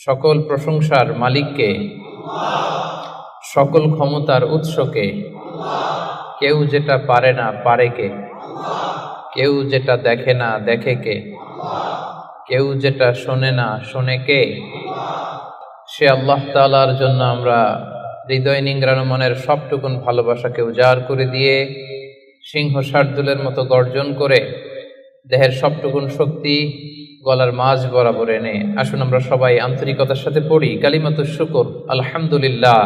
সকল প্রশংসার মালিককে, সকল ক্ষমতার উৎসকে। কেউ যেটা পারে না পারে কে, কেউ যেটা দেখে না দেখে কে, কেউ যেটা শোনে না শোনে কে। সে আল্লাহ তাআলার জন্য আমরা হৃদয় নিংড়ানো মনের সবটুকুন ভালোবাসাকে উজাড় করে দিয়ে সিংহ শার্দুলের মতো গর্জন করে দেহের সবটুকুন শক্তি গলার মাঝ বরাবর এনে আসুন আমরা সবাই আন্তরিকতার সাথে পড়ি কালিমাতুশ শুকর আলহামদুলিল্লাহ।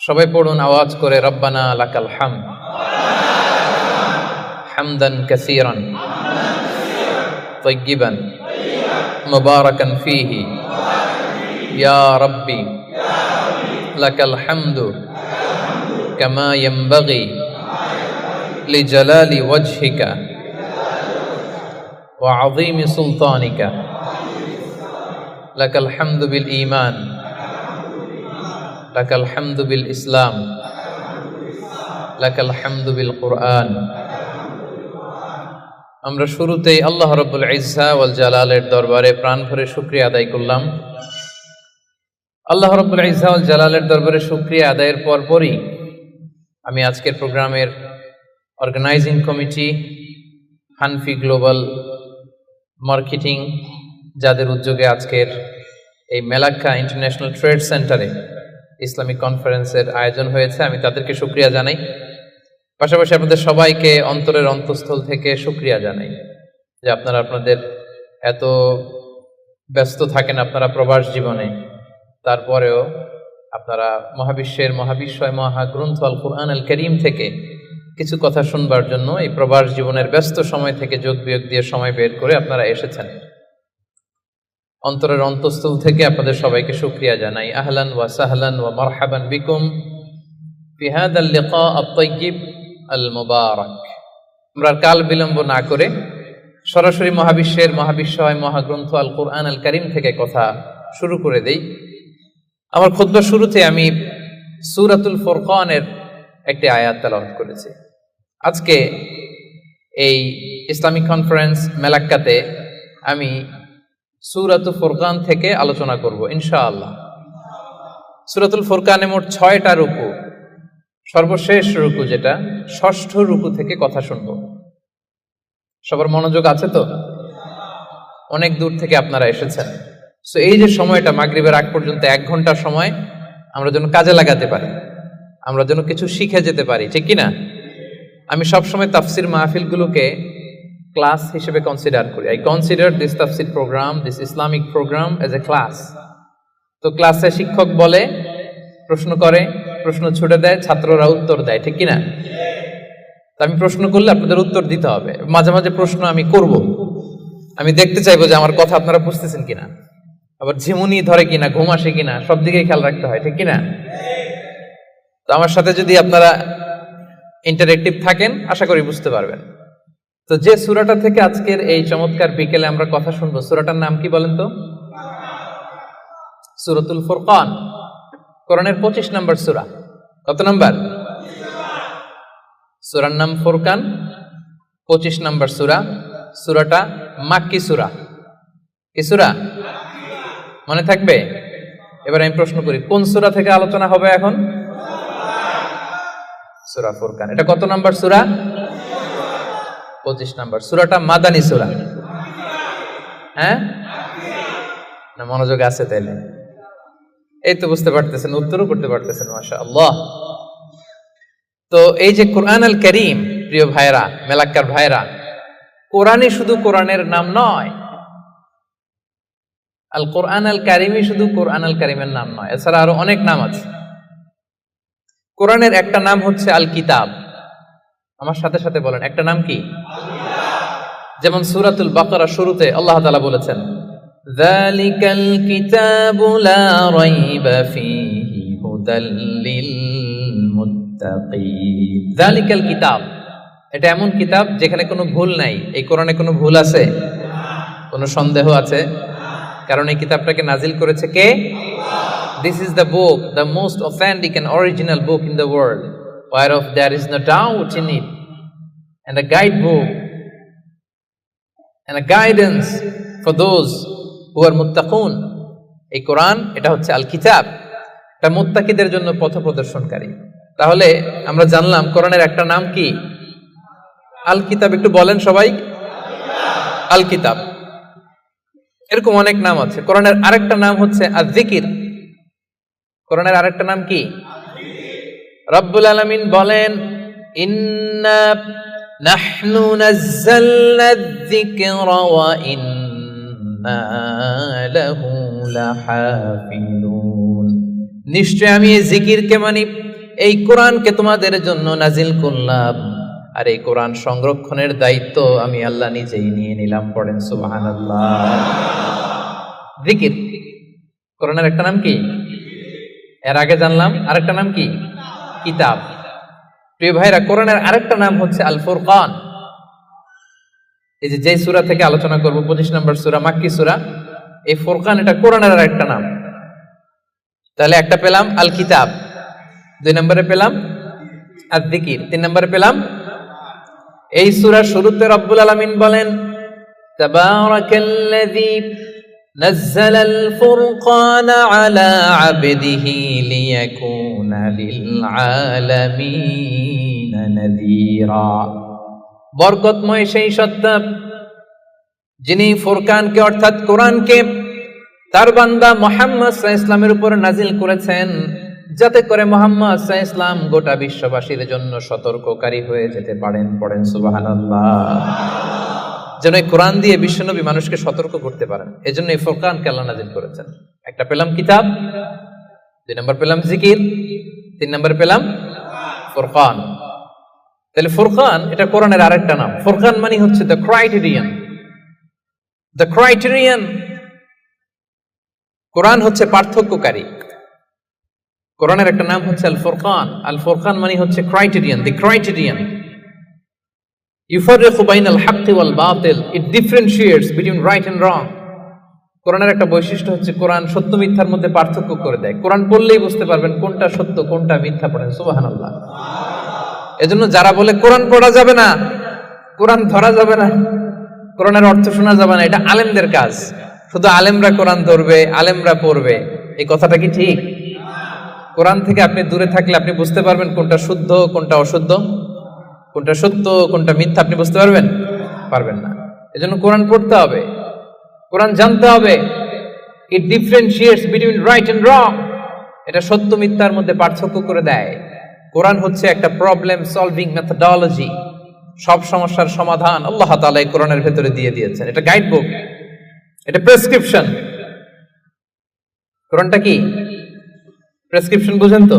সবাই পড়ুন আওয়াজ করে, রব্বানা লাকাল হামদ হামদান কাসীরান তাইয়্যিবান মুবারাকান ফীহি ইয়া রাব্বি লাকাল হামদু কামা ইয়ানবাগি লিজালালি ওয়াজহিকা ওয়া আযীমি সুলতানিকা। লাকাল হামদু বিল ঈমান, লাকাল হামদু বিল ইসলাম, লাকাল হামদু বিল কুরআন। আমরা শুরুতেই আল্লাহ রাব্বুল ইজ্জা ওয়াল জালালের দরবারে প্রাণ ভরে শুকরিয়া আদায় করলাম। আল্লাহ রাব্বুল ইজ্জা ওয়াল জালালের দরবারে শুকরিয়া আদায়ের পরপরই আমি আজকের প্রোগ্রামের organising committee, Hanfi global marketing, যাদের উদ্যোগে আজকের এই মেলাক্কা ইন্টারন্যাশনাল ট্রেড সেন্টারে ইসলামিক কনফারেন্সের আয়োজন হয়েছে, আমি তাদেরকে শুকরিয়া জানাই। পাশাপাশি আপনাদের সবাইকে অন্তরের অন্তঃস্থল থেকে শুকরিয়া জানাই যে আপনারা আপনাদের এত ব্যস্ত থাকেন আপনারা প্রবাস জীবনে, তারপরেও আপনারা মহাবিশ্বের মহাবিশ্বয় মহাগ্রন্থ আল কুরআন আল কারীম থেকে কিছু কথা শুনবার জন্য এই প্রবাস জীবনের ব্যস্ত সময় থেকে যোগ বিয়োগ দিয়ে সময় বের করে আপনারা এসেছেন। অন্তরের অন্তঃস্থল থেকে আপনাদের সবাইকে শুকরিয়া জানাই। আহলান ওয়া সাহলান ওয়া মারহাবান বিকুম ফি হাদাল লিকা আত-তাইয়্যিব আল মুবারাক। আমরা কাল বিলম্ব না করে সরাসরি মহাবিশ্বের মহাবিশ্বয় মহাগ্রন্থ আল কুরআন আল কারীম থেকে কথা শুরু করে দেই। আমার খুতবার শুরুতে আমি সূরাতুল ফুরকানের একটি আয়াত তেলাওয়াত করেছি। আজকে এই ইসলামিক কনফারেন্স মেলাক্কাতে আমি সূরাতুল ফুরকান থেকে আলোচনা করব ইনশাআল্লাহ। সূরাতুল ফুরকানে মোট 6টা রুকু, সর্বশেষ রুকু যেটা ষষ্ঠ রুকু থেকে কথা শুনব। সবার মনোযোগ আছে তো? অনেক দূর থেকে আপনারা এসেছেন, সো এই যে সময়টা মাগরিবের আগ পর্যন্ত 1 ঘন্টা সময় আমরা যেন কাজে লাগাতে পারি, আমরা যেন কিছু শিখে যেতে পারি, ঠিক কিনা? আমি সবসময় তাফসির মাহফিলগুলোকে ক্লাস হিসেবে কনসিডার করি। আই কনসিডার দিস তাফসির programme, this Islamic programme as a class. তো ক্লাসে শিক্ষক বলে, প্রশ্ন করে, প্রশ্ন ছুটে দেয়, ছাত্ররা উত্তর দেয়, ঠিক কিনা? তো আমি প্রশ্ন করলে আপনাদের উত্তর দিতে হবে। মাঝে মাঝে প্রশ্ন আমি করব, আমি দেখতে চাইবো যে আমার কথা আপনারা বুঝতেছেন কিনা, আবার ঝিমুনি ধরে কিনা, ঘুম আসে কিনা, সব দিকেই খেয়াল রাখতে হয়, ঠিক কিনা? তো আমার সাথে যদি আপনারা ইন্টারেক্টিভ থাকেন আশা করি বুঝতে পারবেন। তো যে সূরাটা থেকে আজকের এই চমৎকার বিকেলে আমরা কথা শুনবো, সূরাটার নাম কি বলেন তো? সূরাতুল ফুরকান, কোরআনের 25 নম্বর সূরা। কত নম্বর? সূরার নাম ফুরকান, 25 নম্বর সূরা। সূরাটা মাক্কি সূরা। কি সূরা? মনে থাকবে? এবার আমি প্রশ্ন করি, কোন সূরা থেকে আলোচনা হবে এখন? সূরা ফুরকান। এটা কত নম্বর সূরা? 25 নম্বর। সূরাটা মাদানী সূরা। হ্যাঁ না, মনোযোগ আছে তাইলে? এই তো বুঝতে পারতেছেন, উত্তরও করতে পারতেছেন, মাশাআল্লাহ। তো এই যে কুরআন আল কারীম, প্রিয় ভাইরা, মেলাক্কার ভাইরা, কোরআনই শুধু কোরআনের নাম নয়, আল কোরআন আল কারীমই শুধু কোরআন আল কারীমের নাম নয়, এছাড়া আরো অনেক নাম আছে। কোরআনের একটা নাম হচ্ছে আল কিতাব। আমার সাথে সাথে বলেন, একটা নাম কি? যেমন সূরাতুল বাকারা শুরুতে আল্লাহ তাআলা বলেছেন, যালিকাল কিতাবু লা রাইবা ফীহি হুদাল লিল মুত্তাকিন। যালিকাল কিতাব, এটা এমন কিতাব যেখানে কোনো ভুল নাই। এই কোরআনে কোনো ভুল আছে? কোনো সন্দেহ আছে? কারণ এই কিতাবটাকে নাজিল করেছে কে? This is the book, the most authentic and original book in the world, whereof there is no doubt in it, and a guidebook and a guidance for those হুয়াল মুত্তাকুন। এই কোরআন এটা হচ্ছে আল কিতাব, এটা মুত্তাকিদের জন্য পথ প্রদর্শনকারী। তাহলে আমরা জানলাম কোরআনের একটা নাম কি? আল কিতাব। একটু বলেন সবাই, আল কিতাব। এরকম অনেক নাম আছে। কোরআনের আরেকটা নাম হচ্ছে আয-যিকির। কোরআনের আরেকটা নাম কি? রব্বুল আলামিন বলেন, ইন্না নাহনু নাযালনা আয-যিকরা ওয়া ইন্না লাহু লাহাফিজুন। নিশ্চয় আমি এই জিকিরকে মানে এই কোরআনকে তোমাদের জন্য নাজিল করলাম, আর এই কোরআন সংরক্ষণের দায়িত্ব আমি আল্লাহ নিজেই নিয়ে নিলাম। পড়েন সুবহানাল্লাহ। জিকির কোরআনের একটা নাম কি? এর আগে জানলাম আরেকটা নাম কি? কিতাব। প্রিয় ভাইরা, কোরআনের আরেকটা নাম হচ্ছে আল ফুরকান। এই যে সূরা থেকে আলোচনা করব 25 নম্বর সূরা, মাক্কি সূরা, এই ফুরকান এটা কোরআনের আরেকটা নাম। তাহলে একটা পেলাম আল কিতাব, 2 নম্বরে পেলাম আয-যিকির, 3 নম্বরে পেলাম এই সূরার শুরুতে রব্বুল আলামিন বলেন, তাবারাকাল্লাযী নাযালাল ফুরকানা আলা আবদিহি লিয়াকুনা লিল আলামিনা নাযীরা। বরকতময় সেই সত্তা যিনি ফুরকানকে অর্থাৎ কোরআনকে তার বান্দা মুহাম্মদ সাল্লাল্লাহু আলাইহি ওয়াসাল্লামের উপর নাজিল করেছেন, যাতে করে মুহাম্মদ সাল্লাল্লাহু আলাইহি ওয়াসাল্লাম গোটা বিশ্ববাসীর জন্য সতর্ককারী হয়ে যেতে পারেন। পড়েন সুবহানাল্লাহ। যেন এই কোরআন দিয়ে বিশ্বনবী মানুষকে সতর্ক করতে পারেন, এজন্য এই ফুরকানকে আল্লাহ নাজিল করেছেন। একটা পেলাম কিতাব, 2 নম্বর পেলাম জিকির, 3 নম্বর পেলাম ফুরকান। তাহলে ফুরকান এটা কোরআনের আরেকটা নাম। ফুরকান মানে হচ্ছে দ্য ক্রাইটেরিয়ান। দ্য ক্রাইটেরিয়ান, কোরআন হচ্ছে পার্থক্যকারী। কোরআনের একটা নাম হচ্ছে আল ফুরকান। আল ফুরকান মানে হচ্ছে ক্রাইটেরিয়ান, দি ক্রাইটেরিয়ান। ইউফাররিকু বাইনাল হাক্কি ওয়াল বাতিল, it differentiates between right and wrong. কোরআনের একটা বৈশিষ্ট্য হচ্ছে কোরআন সত্য মিথ্যার মধ্যে পার্থক্য করে দেয়। কোরআন পড়লেই বুঝতে পারবেন কোনটা সত্য কোনটা মিথ্যা। পড়েন সুবহানাল্লাহ। এজন্য যারা বলে কোরআন পড়া যাবে না, কোরআন ধরা যাবে না, কোরআনের অর্থ শোনা যাবে না, এটা আলেমদের কাজ। শুধু আলেমরা কোরআন ধরবে, আলেমরা পড়বে, এই কথাটা কি ঠিক? কোরআন থেকে আপনি দূরে থাকলে আপনি বুঝতে পারবেন কোনটা শুদ্ধ কোনটা অশুদ্ধ, কোনটা সত্য কোনটা মিথ্যা আপনি বুঝতে পারবেন না। এজন্য কোরআন পড়তে হবে, কোরআন জানতে হবে। It differentiates between right and wrong, এটা সত্য মিথ্যার মধ্যে পার্থক্য করে দেয়। কোরআন হচ্ছে একটা প্রবলেম সলভিং মেথডোলজি, সব সমস্যার সমাধান আল্লাহ তাআলা এই কোরআনের ভেতরে দিয়ে দিয়েছেন। এটা গাইড বুক, এটা প্রেসক্রিপশন। কোরআনটা কি প্রেসক্রিপশন? বুঝেন তো?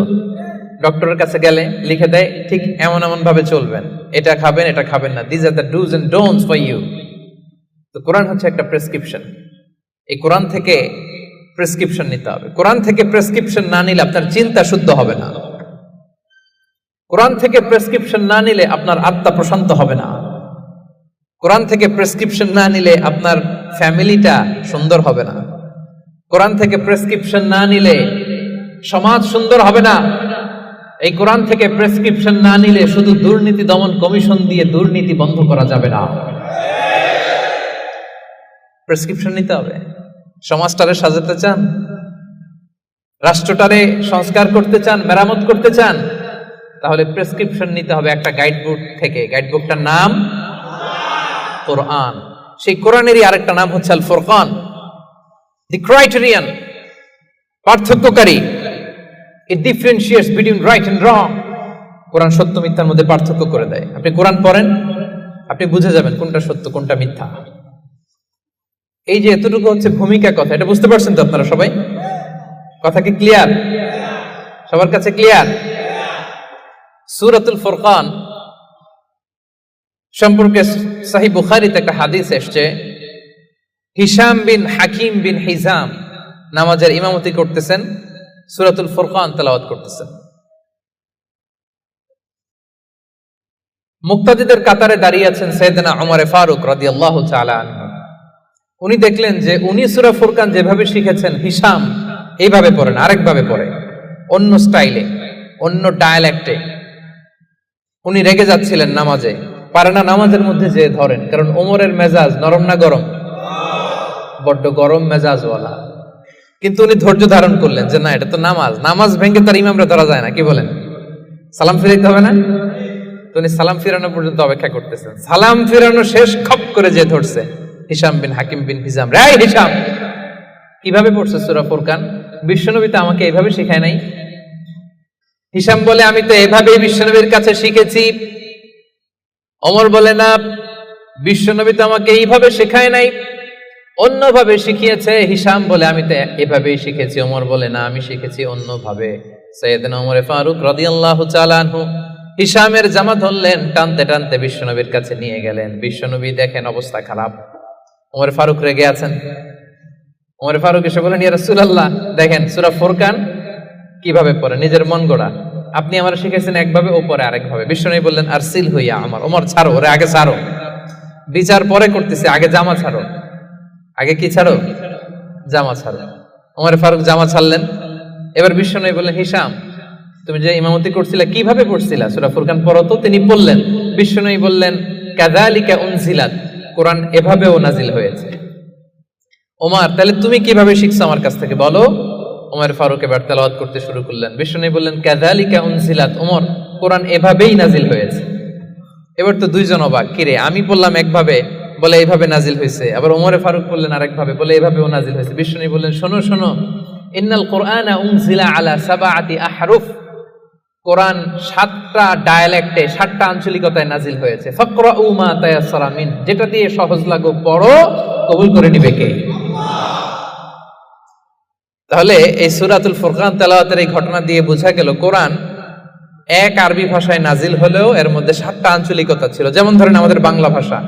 ডক্টরের কাছে গেলে লিখে দেয় ঠিক এমন এমন ভাবে চলবেন, এটা খাবেন এটা খাবেন না, this are the dos and don'ts for you. তো কোরআন হচ্ছে একটা প্রেসক্রিপশন। এই কোরআন থেকে প্রেসক্রিপশন নিতে হবে। কোরআন থেকে প্রেসক্রিপশন না নিলে আপনার চিন্তা শুদ্ধ হবে না। কোরআন থেকে প্রেসক্রিপশন না নিলে আপনার আত্মা প্রশান্ত হবে না। কোরআন থেকে প্রেসক্রিপশন না নিলে আপনার ফ্যামিলিটা সুন্দর হবে না। কোরআন থেকে প্রেসক্রিপশন না নিলে সমাজ সুন্দর হবে না। এই কোরআন থেকে প্রেসক্রিপশন না নিলে শুধু দুর্নীতি দমন কমিশন দিয়ে দুর্নীতি বন্ধ করা যাবে না। প্রেসক্রিপশন নিতে হবে। সমাজটারে সাজাতে চান, রাষ্ট্রটারে সংস্কার করতে চান, মেরামত করতে চান, তাহলে প্রেসক্রিপশন নিতে হবে একটা গাইডবুক থেকে। গাইডবুকটার নাম কোরআন। সেই কোরআনেরই আরেকটা নাম হচ্ছে আল ফুরকান, দি ক্রাইটেরিয়ান, পার্থক্যকারী। It differentiates between right and wrong. Quran সত্য মিথ্যার মধ্যে পার্থক্য করে দেয়। আপনি কোরআন পড়েন, আপনি বুঝে যাবেন কোনটা সত্য কোনটা মিথ্যা। এই যে এতটুকু হচ্ছে ভূমিকা কথা, এটা বুঝতে পারছেন তো আপনারা সবাই? কথা কি ক্লিয়ার? সবার কাছে ক্লিয়ার? সূরাতুল ফুরকান সম্পর্কে সহিহ বুখারীতে একটা হাদিস এসেছে। হিশাম বিন হাকিম বিন হিজাম নামাজের ইমামতি করতেছেন, সূরাতুল ফুরকান তেলাওয়াত করতেছেন। মুক্তাদিদের কাতারে দাঁড়িয়ে আছেন সাইয়েদনা ওমর ফারুক রাদিয়াল্লাহু তাআলা আনহু। উনি দেখলেন যে উনি সূরা ফুরকান যেভাবে শিখেছেন হিশাম এইভাবে পড়েন, আরেকভাবে পড়ে, অন্য স্টাইলে, অন্য ডায়ালেক্টে। উনি রেগে যাচ্ছিলেন নামাজে, পারে না নামাজের মধ্যে যে ধরেন, কারণ ওমরের মেজাজ নরম না গরম? বড্ড গরম মেজাজওয়ালা, কিন্তু উনি ধৈর্য ধারণ করলেন যে না, এটা তো নামাজ, নামাজ ভেঙে তার ইমামরা ধরা যায় না, কি বলেন? সালাম ফিরাইতে হবে না? তো উনি সালাম ফিরানো পর্যন্ত অপেক্ষা করতেছেন। সালাম ফিরানো শেষ, খপ করে যে ধরছে হিশাম বিন হাকিম বিন হিজাম। রে হিশাম, কিভাবে পড়ছে সূরা ফুরকান? বিশ্বনবী তো আমাকে এইভাবে শেখায় নাই। হিশাম বলে, আমি তো এভাবেই বিশ্বনবীর কাছে শিখেছি। ওমর বলে, না, বিশ্বনবী তো আমাকে এইভাবে শেখায় নাই, অন্যভাবে শিখিয়েছে। হিশাম বলে, আমি তো এভাবেই শিখেছি। ওমর বলে, না, আমি শিখেছি অন্যভাবে। সাইয়েদনা ওমর ফারুক রাদিয়াল্লাহু তাআলা আনহু হিশামের জামা ধরলেন, টানতে টানতে বিশ্বনবীর কাছে নিয়ে গেলেন। বিশ্বনবী দেখেন অবস্থা খারাপ, ওমর ফারুক রেগে আছেন। ওমর ফারুক এসে বলেন, ইয়া রাসূলুল্লাহ, দেখেন সূরা ফুরকান কিভাবে পড়ে, নিজের মন গড়া। আপনি আমার শিখেছেন একভাবে, ও পরে আরেকভাবে। বিশ্বনবী বললেন, আরসিল হইয়া আমার, ওমর ছাড়ো, ওরে আগে ছাড়ো, বিচার পরে করতেছে, আগে জামা ছাড়ো। আগে কি ছাড়ো? জামা ছাড়ো। ওমর ফারুক জামা ছাড়লেন। এবার বিশ্বনবী বললেন, হিশাম, তুমি যে ইমামতি করছিলা কিভাবে পড়ছিলা? সূরা ফুরকান পড়ো তো। তিনি পড়লেন। বিশ্বনবী বললেন, কাযালিকা উনজিলাত, কোরআন এভাবেও নাজিল হয়েছে। ওমর, তাহলে তুমি কিভাবে শিখছো আমার কাছ থেকে বলো। ওমর ফারুক এবার তেলাওয়াত করতে শুরু করলেন। বিশ্বনবী বললেন, কাযালিকা উনজিলাত, ওমর, কোরআন এভাবেই নাজিল হয়েছে। এবার তো দুইজন অবাক, কিরে, আমি বললাম একভাবে, বলে এইভাবে নাজিল হয়েছে। আবার ওমর ফারুক বললেন আরেকভাবে, বলে এইভাবেও নাজিল হয়েছে। বিশ্বনবী বললেন, শোনো শোনো, ইন্নাল কোরআনা উনজিলা আলা সাবআতি আহরুফ, কোরআন 7টা ডায়ালেক্টে, 7টা আঞ্চলিকতায় নাজিল হয়েছে। ফাকরাউ মা তায়াসসারা মিন, যেটা দিয়ে সহজ লাগো পড়ো, কবুল করে নিবে কে? তাহলে এই সূরাতুল ফুরকান তেলাওয়াতের এই ঘটনা দিয়ে বোঝা গেল, কোরআন এক আরবি ভাষায় নাজিল হলেও এর মধ্যে 7টা আঞ্চলিকতা ছিল। যেমন ধরেন আমাদের বাংলা ভাষা,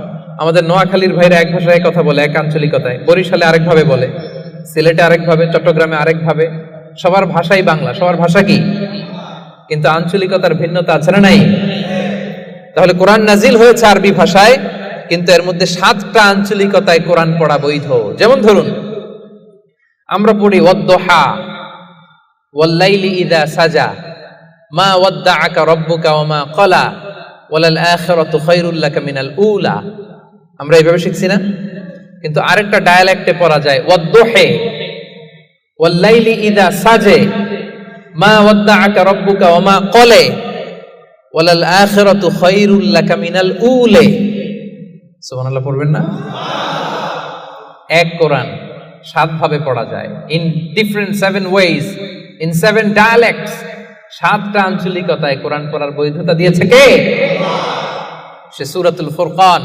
আমাদের নোয়াখালীর ভাইরা এক ভাষায় কথা বলে, এক আঞ্চলিকতায়, বরিশালে আরেকভাবে বলে, সিলেটে আরেকভাবে, চট্টগ্রামে আরেকভাবে। সবার ভাষাই বাংলা, সবার ভাষা কি, কিন্তু আঞ্চলিকতার ভিন্নতা আছে না নাই? তাহলে কোরআন নাজিল হয়েছে আরবি ভাষায়, কিন্তু এর মধ্যে 7টা আঞ্চলিকতায় কোরআন পড়া বৈধ। যেমন ধরুন, আমরা পড়ি ওয়াদ-দুহা, ওয়াল-লাইলি ইযা সাজা, মা ওয়াদ্দাআকা রাব্বুকা ওয়া মা ক্বালা, ওয়ালাল আখিরাতু খায়রুল লাকা মিনাল উলা। আমরা এইভাবে শিখছি না? কিন্তু আরেকটা ডায়ালেক্টে পড়া যায়, ওয়াদ-দুহি, ওয়াল-লাইলি ইযা সাজে, মা ওয়াদ্দাআকা রাব্বুকা ওয়া মা ক্বালা, ওয়ালাল আখিরাতু খায়রুল লাকা মিনাল উলা। সুবহানাল্লাহ পড়বেন না? এক কোরআন 7 ভাবে পড়া যায়, in different 7 ways, in 7 dialects. 7টা আঞ্চলিকতায় কোরআন পড়ার বৈধতা দিয়েছে কে? সে সূরাতুল ফুরকান,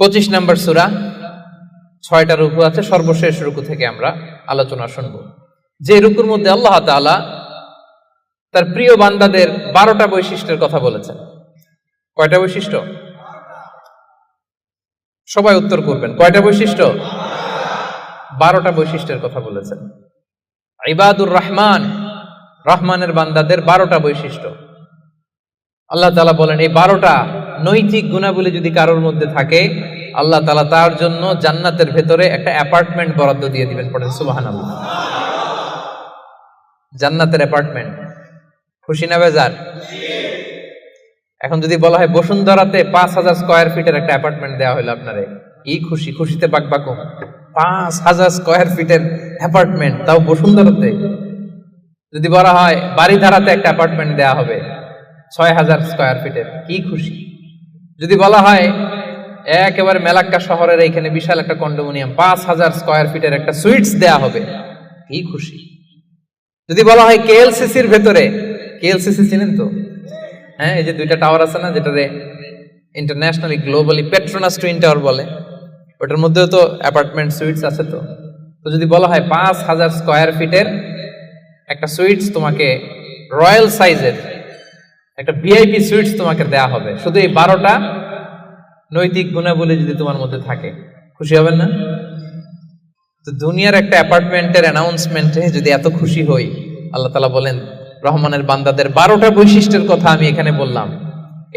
25 নম্বর সূরা, 6টা রুকু আছে। সর্বশেষ রুকু থেকে আমরা আলোচনা শুনব। যে রুকুর মধ্যে আল্লাহ তাআলা তার প্রিয় বান্দাদের 12টা বৈশিষ্ট্যের কথা বলেছেন। কয়টা বৈশিষ্ট্য? সবাই উত্তর করবেন, কয়টা বৈশিষ্ট্য? 12টা বৈশিষ্ট্যের কথা বলেছেন। ইবাদুর রহমান, রহমানের বান্দাদের 12টা বৈশিষ্ট্য আল্লাহ তাআলা বলেন। এই 12টা নৈতিক গুণাবলী যদি কারোর মধ্যে থাকে, আল্লাহ তাআলা তার জন্য জান্নাতের ভেতরে একটা অ্যাপার্টমেন্ট বরাদ্দ দিয়ে দিবেন। পড়েন সুবহানাল্লাহ। জান্নাতের অ্যাপার্টমেন্ট, খুশি না বেজার? এখন যদি বলা হয় বসুন্ধরাতে 5000 স্কয়ার ফিটের একটা অ্যাপার্টমেন্ট দেওয়া হলো আপনারে, কি খুশি, খুশিতে বাকবাকুম। 5000 স্কয়ার ফিটের অ্যাপার্টমেন্ট, তাও বসুন্ধরাতে। যদি বলা হয় বাড়িধারাতে একটা অ্যাপার্টমেন্ট দেওয়া হবে 6000 স্কয়ার ফিটের, কি খুশি। যদি বলা হয় একেবারে মেলাক্কা শহরের এইখানে বিশাল একটা কন্ডোমিনিয়াম, 5000 স্কয়ার ফিটের একটা সুইটস দেওয়া হবে, কি খুশি। যদি বলা হয় কেএলসিসির ভেতরে, কেএলসিসি চিনেন তো? হ্যাঁ, এই যে 2টা টাওয়ার আছে না, যেটারে internationally globally Petronas twin tower বলে, ওটার মধ্যেও তো অ্যাপার্টমেন্ট সুইটস আছে। তো যদি বলা হয় 5000 স্কয়ার ফিটের একটা সুইটস তোমাকে, রয়্যাল সাইজের একটা ভিআইপি সুইটস তোমাকে দেয়া হবে, শুধু এই 12টা নৈতিক গুণাবলী যদি তোমার মধ্যে থাকে, খুশি হবেন না? তো দুনিয়ার একটা অ্যাপার্টমেন্টের অ্যানাউন্সমেন্টে যদি এত খুশি হই, আল্লাহ তাআলা বলেন রহমানের বান্দাদের 12টা বৈশিষ্ট্যের কথা আমি এখানে বললাম।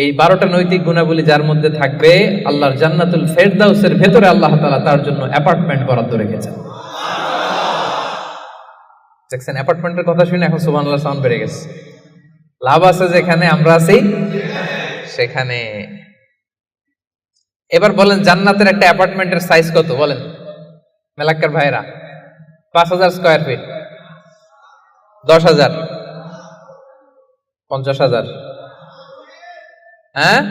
এই 12টা নৈতিক গুণাবলী যার মধ্যে থাকবে, আল্লাহর জান্নাতুল ফেরদাউসের ভেতরে আল্লাহ তাআলা তার জন্য অ্যাপার্টমেন্ট বরাদ্দ রেখেছেন। দেখছেন, অ্যাপার্টমেন্টের কথা শুনে এখন সুবহানাল্লাহ সাউন্ড বেড়ে গেছে। লাভ আছে যেখানে আমরা আছি সেখানে। এবার বলেন জান্নাতের একটা অ্যাপার্টমেন্টের সাইজ কত বলেন মেলাক্কার ভাইরা? 5,000 স্কয়ার ফিট, 10,000, 50,000? হ্যাঁ,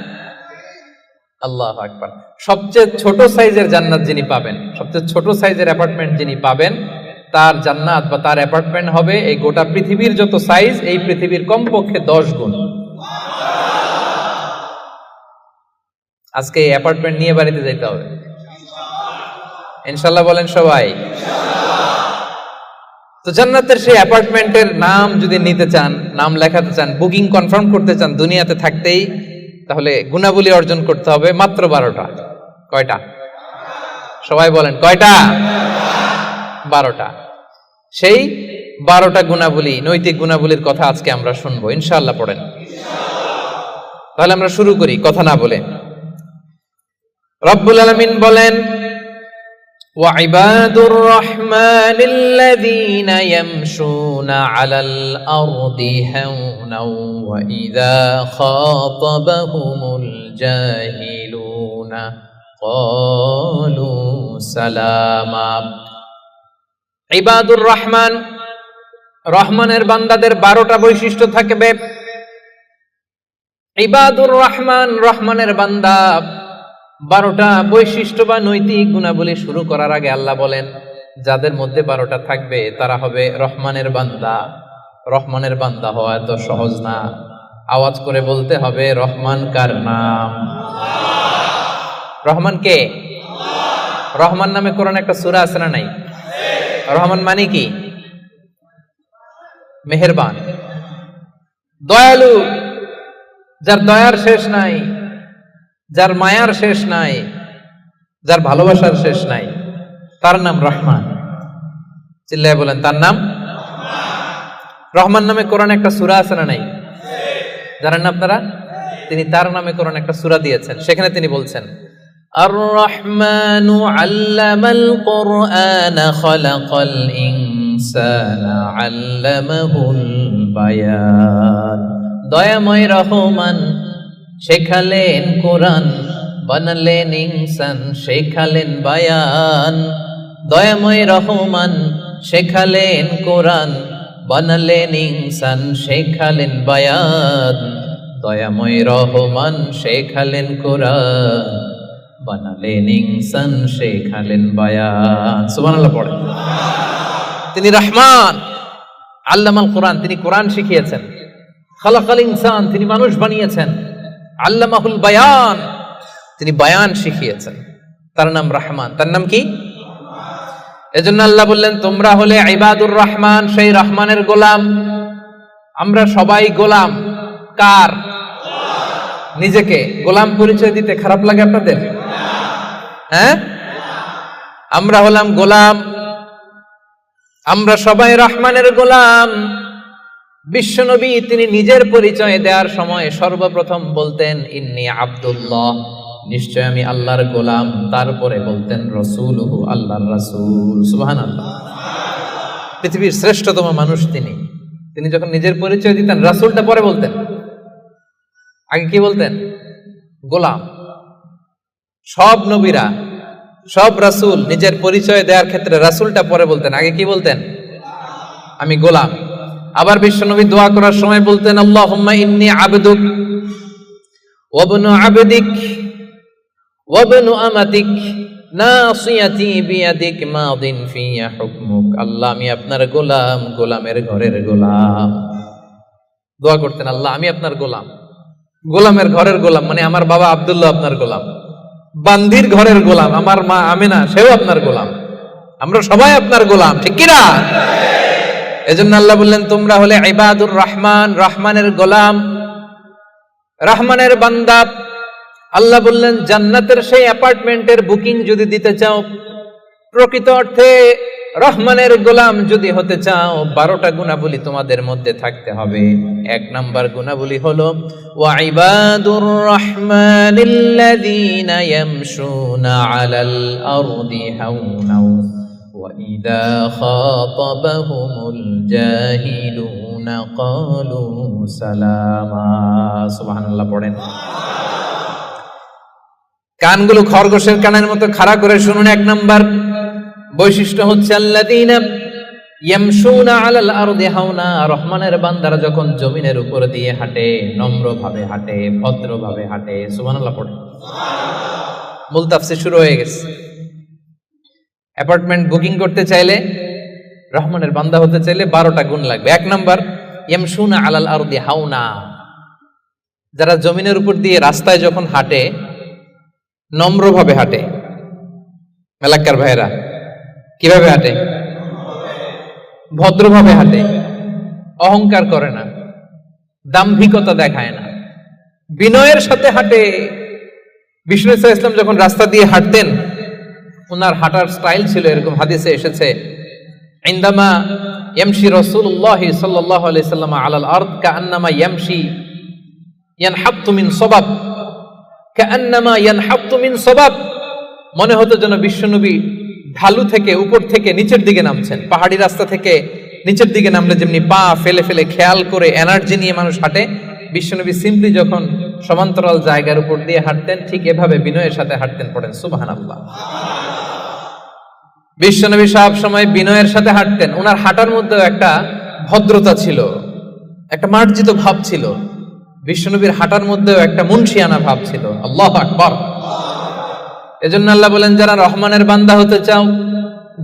আল্লাহু আকবার। সবচেয়ে ছোট সাইজের জান্নাত যিনি পাবেন, সবচেয়ে ছোট সাইজের অ্যাপার্টমেন্ট যিনি পাবেন, তার জান্নাত বা তার অ্যাপার্টমেন্ট হবে এই গোটা পৃথিবীর যত সাইজ, এই পৃথিবীর কমপক্ষে 10 গুণ। আজকে এই অ্যাপার্টমেন্ট নিয়ে বাড়িতে যেতে হবে ইনশাআল্লাহ, বলেন সবাই। তো জান্নাতের সেই অ্যাপার্টমেন্টের নাম যদি নিতে চান, নাম লেখাতে চান, বুকিং কনফার্ম করতে চান দুনিয়াতে থাকতেই, তাহলে গুণাবলী অর্জন করতে হবে মাত্র 12টা। কয়টা? সবাই বলেন কয়টা? 12টা। সেই 12টা গুণাবলী, নৈতিক গুণাবলীর কথা আজকে আমরা শুনবো ইনশাআল্লাহ। পড়েন তাহলে আমরা শুরু করি কথা না বলে। রব্বুল আলামিন বলেন, وعباد الرحمن الذين يمشون على الأرض هونا وإذا خاطبهم الجاهلون قالوا سلاما। ইবাদুর রহমান, রহমানের বান্দাদের 12টা বৈশিষ্ট্য থাকবে। ইবাদুর রহমান, রহমানের বান্দা 12টা বৈশিষ্ট্য বা নৈতিক গুণাবলী শুরু করার আগে আল্লাহ বলেন, যাদের মধ্যে 12টা থাকবে তারা হবে রহমানের বান্দা। রহমানের বান্দা হওয়া এত সহজ না, আওয়াজ করে বলতে হবে রহমান কার নাম? রহমান কে? রহমান নামে কোরআনে একটা সূরা আছে না নাই? রহমান মানে কি? মেহেরবান, দয়ালু, যার দয়ার শেষ নাই, যার মায়ার শেষ নাই, যার ভালোবাসার শেষ নাই, তার নাম রহমান। চিল্লায় বলেন তার নাম রহমান। নামে কোরআনে একটা সূরা আছে না নাই? জানেন না আপনারা? তিনি তার নামে কোরআনে একটা সূরা দিয়েছেন, সেখানে তিনি বলছেন, আর রহমানু আল্লামাল কুরআনা খালাকাল ইনসানা আল্লামাহুল বায়ান। দয়াময় রহমান শেখালেন কোরআন, বানালেন ইনসান, শেখালেন বায়ান। দয়াময় রহমান শেখালেন কোরআন, বানালেন ইনসান, শেখালেন বায়ান। দয়াময় রহমান শেখালেন কোরআন, বানালেন ইনসান, শেখালেন বায়ান। সুবহানাল্লাহ পড়ে। তিনি রহমান, আল্লামাল কোরআন, তিনি কোরআন শিখিয়েছেন। খালাকাল ইনসান, তিনি মানুষ বানিয়েছেন। আল্লামাহুল বায়ান, তিনি বায়ান শিখিয়েছেন। তার নাম রহমান। তার নাম কি? এজন্য আল্লাহ বললেন, তোমরা হলে ইবাদুর রহমান, সেই রহমানের গোলাম। আমরা সবাই গোলাম। কার? নিজেকে গোলাম পরিচয় দিতে খারাপ লাগে আপনাদের? হ্যাঁ, আমরা হলাম গোলাম, আমরা সবাই রহমানের গোলাম। বিশ্বনবী তিনি নিজের পরিচয় দেওয়ার সময় সর্বপ্রথম বলতেন ইন্নী আব্দুল্লাহ, নিশ্চয় আমি আল্লাহর গোলাম। তারপরে বলতেন রাসূলুহু, আল্লাহর রাসূল। সুবহানাল্লাহ। পৃথিবীর শ্রেষ্ঠতম মানুষ তিনি। তিনি যখন নিজের পরিচয় দিতেন, রাসূলটা পরে বলতেন। আগে কি বলতেন? গোলাম। সব নবীরা, সব রাসূল নিজের পরিচয় দেওয়ার ক্ষেত্রে রাসূলটা পরে বলতেন, আগে কি বলতেন? আমি গোলাম। আবার বিশ্বনবী দোয়া করার সময় বলতেন, আল্লাহুম্মা ইন্নী আবদুক ওয়া ইবনু আবদিক ওয়া ইবনু আমাতিক নাসিয়াতি বিয়াদিক মাদিন ফিয়া হুকমুক। আল্লাহ, আমি আপনার গোলাম, গোলামের ঘরের গোলাম। দোয়া করতেন, আল্লাহ আমি আপনার গোলাম, গোলামের ঘরের গোলাম, মানে আমার বাবা আব্দুল্লাহ আপনার গোলাম, বান্দির ঘরের গোলাম, আমার মা আমিনা সেও আপনার গোলাম, আমরা সবাই আপনার গোলাম, ঠিক কিনা? এজন্য আল্লাহ বললেন, তোমরা হলে ইবাদুর রহমান, রহমানের গোলাম, রহমানের বান্দা। আল্লাহ বললেন, জান্নাতের সেই অ্যাপার্টমেন্টের বুকিং যদি দিতে চাও, প্রকৃত অর্থে রহমানের গোলাম যদি হতে চাও, 12টা গুণাবলী তোমাদের মধ্যে থাকতে হবে। 1 নাম্বার গুণাবলী হলো ওয়া ইবাদুর রহমানিল্লাযীনা ইয়ামশুনা আলাল আরদি হাওনা ওয়া ইযা খাতাবাহুমুল জাহিলুনা ক্বালু সালামা। সুবহানাল্লাহ পড়েন। কানগুলো খরগোশের কানের মতো খাড়া করে শুনুন। 1 নাম্বার বৈশিষ্ট্য হচ্ছে আল্লাযীনা ইয়ামশুনা আলাল আরদি হাওনা, রহমানের বান্দারা যখন জমিনের উপর দিয়ে হাঁটে নম্রভাবে হাঁটে, ভদ্রভাবে হাঁটে। সুবহানাল্লাহ পড়ে। মূল তাফসীর শুরু হয়ে গেছে। অ্যাপার্টমেন্ট বুকিং করতে চাইলে, রহমানের বান্দা হতে চাইলে 12টা গুণ লাগবে। 1 নাম্বার ইয়ামশুনা আলাল আরদি হাওনা, যারা জমিনের উপর দিয়ে রাস্তায় যখন হাঁটে নম্রভাবে হাঁটে। এলাকার ভাইরা কিভাবে হাঁটে? ভদ্রভাবে হাঁটে, অহংকার করে না, দাম্ভিকতা দেখায় না, বিনয়ের সাথে হাঁটে। বিষ্ণু সাল্লাল্লাহু আলাইহি ওয়াসাল্লাম যখন রাস্তা দিয়ে হাঁটতেন, ওনার হাঁটার স্টাইল ছিল এরকম, হাদিসে এসেছে, ইনদামা ইয়ামশি রাসূলুল্লাহ সাল্লাল্লাহু আলাইহি ওয়াসাল্লাম আলাল আরদ কাআন্নামা ইয়ামশি ইয়ানহাত্তু মিন সাবাব, কাআন্নামা ইয়ানহাত্তু মিন সাবাব, মনে হতো যেন বিশ্বনবী ঢালু থেকে উপর থেকে নিচের দিকে নামছেন। পাহাড়ি রাস্তা থেকে নিচের দিকে নামলে যেমনি পা ফেলে ফেলে খেয়াল করে এনার্জি নিয়ে মানুষ হাঁটে, বিশ্বনবী সিম্পলি যখন সমান্তরাল জায়গার উপর দিয়ে হাঁটতেন, ঠিক এভাবে বিনয়ের সাথে হাঁটতেন। পড়েন সুবহানাল্লাহ। বিশ্বনবী সব সময় বিনয়ের সাথে হাঁটতেন। ওনার হাঁটার মধ্যে একটা ভদ্রতা ছিল, একটা মার্জিত ভাব ছিল। বিশ্বনবীর হাঁটার মধ্যেও একটা মুনশিয়ানা ভাব ছিল। আল্লাহু আকবার। এজন্য আল্লাহ বলেন, যারা রহমানের বান্দা হতে চাও,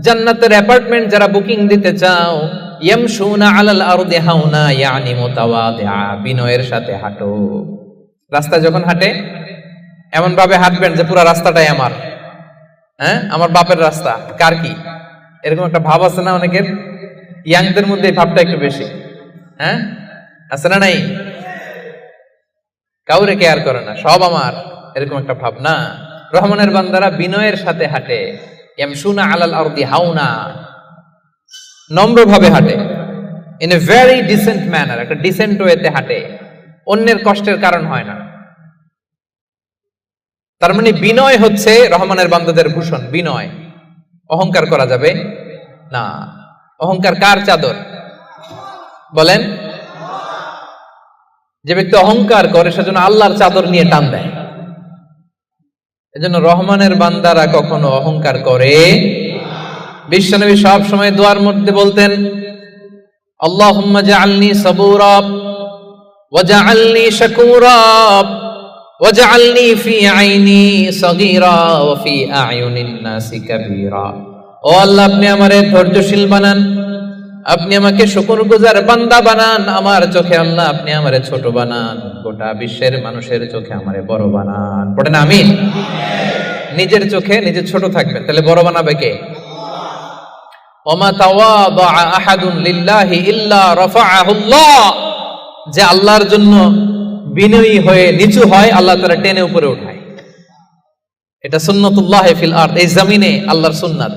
জান্নাতের অ্যাপার্টমেন্ট যারা বুকিং দিতে চাও, ইয়ামশুনা আলাল আরদি হাওনা ইয়ানি মুতাওয়াদিআ, বিনয়ের সাথে হাঁটো। রাস্তায় যখন হাঁটে এমন ভাবে হাঁটবেন যে পুরো রাস্তাটাই আমার, আমার বাপের রাস্তা, কার কি, এরকম একটা ভাব আছে না অনেকের? ইয়াংদের মধ্যে এই ভাবটা একটু বেশি, আছে না নাই? কাউরে কেয়ার করে না, সব আমার, এরকম একটা ভাব না। রহমানের বান্দারা বিনয়ের সাথে হাঁটে। ইয়ামশুনা আলাল আরদি হাওনা, নম্রভাবে হাঁটে, in a very dissent manner, একটা ডিসেন্ট ওয়েতে হাঁটে, অন্যের কষ্টের কারণ হয় না। তার মানে বিনয় হচ্ছে রহমানের বান্দাদের ভূষণ। বিনয়, অহংকার করা যাবে না। অহংকার কার চাদর বলেন? যে ব্যক্তি অহংকার করে সেজন্য আল্লাহর চাদর নিয়ে টান দেয়। এজন্য রহমানের বান্দারা কখনো অহংকার করে। বিশ্বনবী সব সময় দোয়ার মধ্যে বলতেন, আল্লাহুম্মা জাআলনি সাবুরা ওয়া জাআলনি শাকুরা ওয়া জাআলনি ফি আইনি সাগীরা ওয়া ফি আ'য়ুনিন নাসি কাবীরা। ও আল্লাহ, আপনি আমারে ধৈর্যশীল বানান, আপনি আমাকে শুকরগুজার বান্দা বানান, আমার চোখে আল্লাহ আপনি আমারে ছোট বানান, গোটা বিশ্বের মানুষের চোখে আমারে বড় বানান। পড়েন আমিন। নিজের চোখে নিজে ছোট থাকবেন, তাহলে বড় বানাবে কে? ওমা তাওয়াদা আহাদুন লিল্লাহি ইল্লা রাফাআহুল্লাহ, যে আল্লাহর জন্য বিনয়ী হয়ে নিচু হয়, আল্লাহ তাআলা টেনে উপরে উঠায়। এটা সুন্নাতুল্লাহ ফিল আরদ, এই জমিনে আল্লাহর সুন্নাত।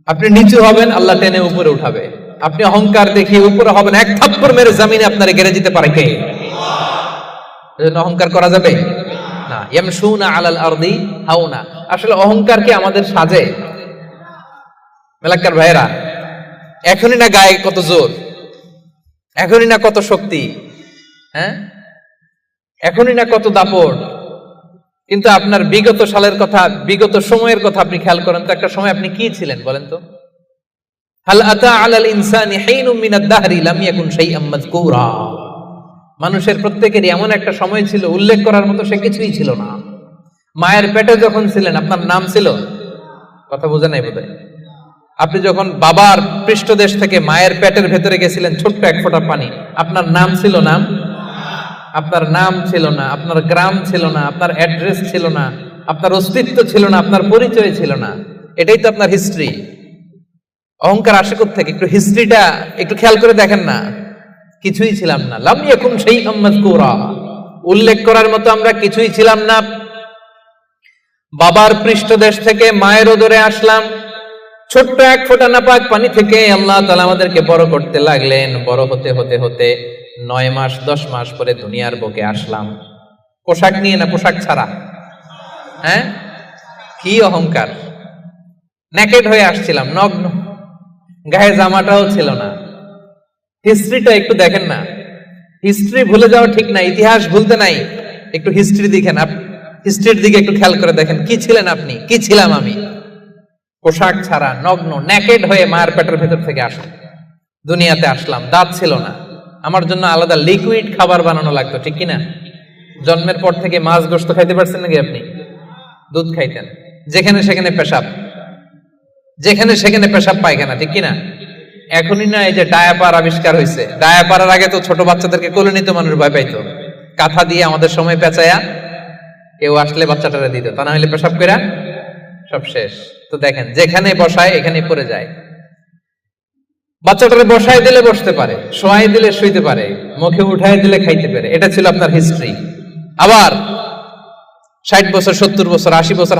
আপনি নিচু হবেন, আল্লাহ টেনে উপরে উঠাবে। আপনি অহংকার দেখিয়ে উপরে হবেন, এক থাপ্পড় মেরে জমিনে আপনারে গেড়ে দিতে পারে কে? এজন্য অহংকার করা যাবে না। ইয়ামশুনা আলাল আরদি হাওনা। আসলে অহংকার কি আমাদের সাজে? মেলাক্কার ভাইরা, এখনই না গায়ে কত জোর, এখনই না কত শক্তি, এখনই না কত দাপট, কিন্তু আপনার বিগত সালের কথা, বিগত সময়ের কথা আপনি খেয়াল করেন তো, একটা সময় আপনি কি ছিলেন বলেন তো? হাল আতা আলাল ইনসানি হিনুম মিনাদ দাহরি লাম ইয়াকুন শাইআম মাযকুরা। মানুষের প্রত্যেকেরই এমন একটা সময় ছিল, উল্লেখ করার মতো সে কিছুই ছিল না। মায়ের পেটে যখন ছিলেন আপনার নাম ছিল? কথা বোঝা নাই বোধহয়। আপনি যখন বাবার পৃষ্ঠদেশ থেকে মায়ের পেটের ভেতরে গেছিলেন, ছোট্ট এক ফোঁটা পানি, আপনার নাম ছিল? নাম আপনার নাম ছিল না, আপনার গ্রাম ছিল না, আপনার অ্যাড্রেস ছিল না, আপনার অস্তিত্ব ছিল না, আপনার পরিচয় ছিল না। এটাই তো আপনার হিস্ট্রি। অহংকার আসে কোত্থেকে? একটু হিস্ট্রিটা একটু খেয়াল করে দেখেন না। কিছুই ছিলাম না। লাম ইয়াকুন শাইআম মাযকুরা, উল্লেখ করার মতো আমরা কিছুই ছিলাম না। বাবার পৃষ্ঠদেশ থেকে মায়ের উদরে আসলাম, ছোট্ট এক ফোঁটা নাপাক পানি থেকে আল্লাহ তাআলা আমাদেরকে বড় করতে লাগলেন। বড় হতে হতে হতে 9 মাস 10 মাস পরে দুনিয়ার বুকে আসলাম। পোশাক নিয়ে না, পোশাক ছাড়া। কি অহংকার! নেকেড হয়ে আসছিলাম, নগ্ন, গায়ে জামাটাও ছিল না। হিস্ট্রিটা একটু দেখেন না। হিস্ট্রি ভুলে যাওয়া ঠিক না, ইতিহাস ভুলতে নাই। একটু হিস্ট্রি দেখেন। হিস্ট্রির দিকে একটু খেয়াল করে দেখেন, কি ছিলেন আপনি, কি ছিলাম আমি। পোশাক ছাড়া, নগ্ন, নেকেড হয়ে মায়ের পেটের ভেতর থেকে আসা, দুনিয়াতে আসলাম। দাঁত ছিল না, আমার জন্য আলাদা লিকুইড খাবার বানানো লাগতো, ঠিক কিনা? জন্মের পর থেকে মাছ গোশত খাইতে পারছেন নাকি আপনি? দুধ খাইতেন, যেখানে সেখানে পেশাব, যেখানে সেখানে পেশাব পায়খানা, ঠিক কিনা? এখনই না এই যে ডায়াপার আবিষ্কার হয়েছে, ডায়াপারের আগে তো ছোট বাচ্চাদেরকে কোলে নিতে মানুষ ভয় পাইতো, কাঁথা দিয়ে আমাদের সময় পেঁচায়া কেউ আসলে বাচ্চাটারে দিত, তা না হলে পেশাব করে সব শেষ। তো দেখেন, যেখানে বসায় এখানে পড়ে যায়। বাচ্চাটারে বসায় দিলে বসতে পারে, শোয়াই দিলে শুইতে পারে, মুখে উঠায় দিলে খাইতে পারে। এটা ছিল আপনার হিস্ট্রি। আবার 60 বছর, 70 বছর, 80 বছর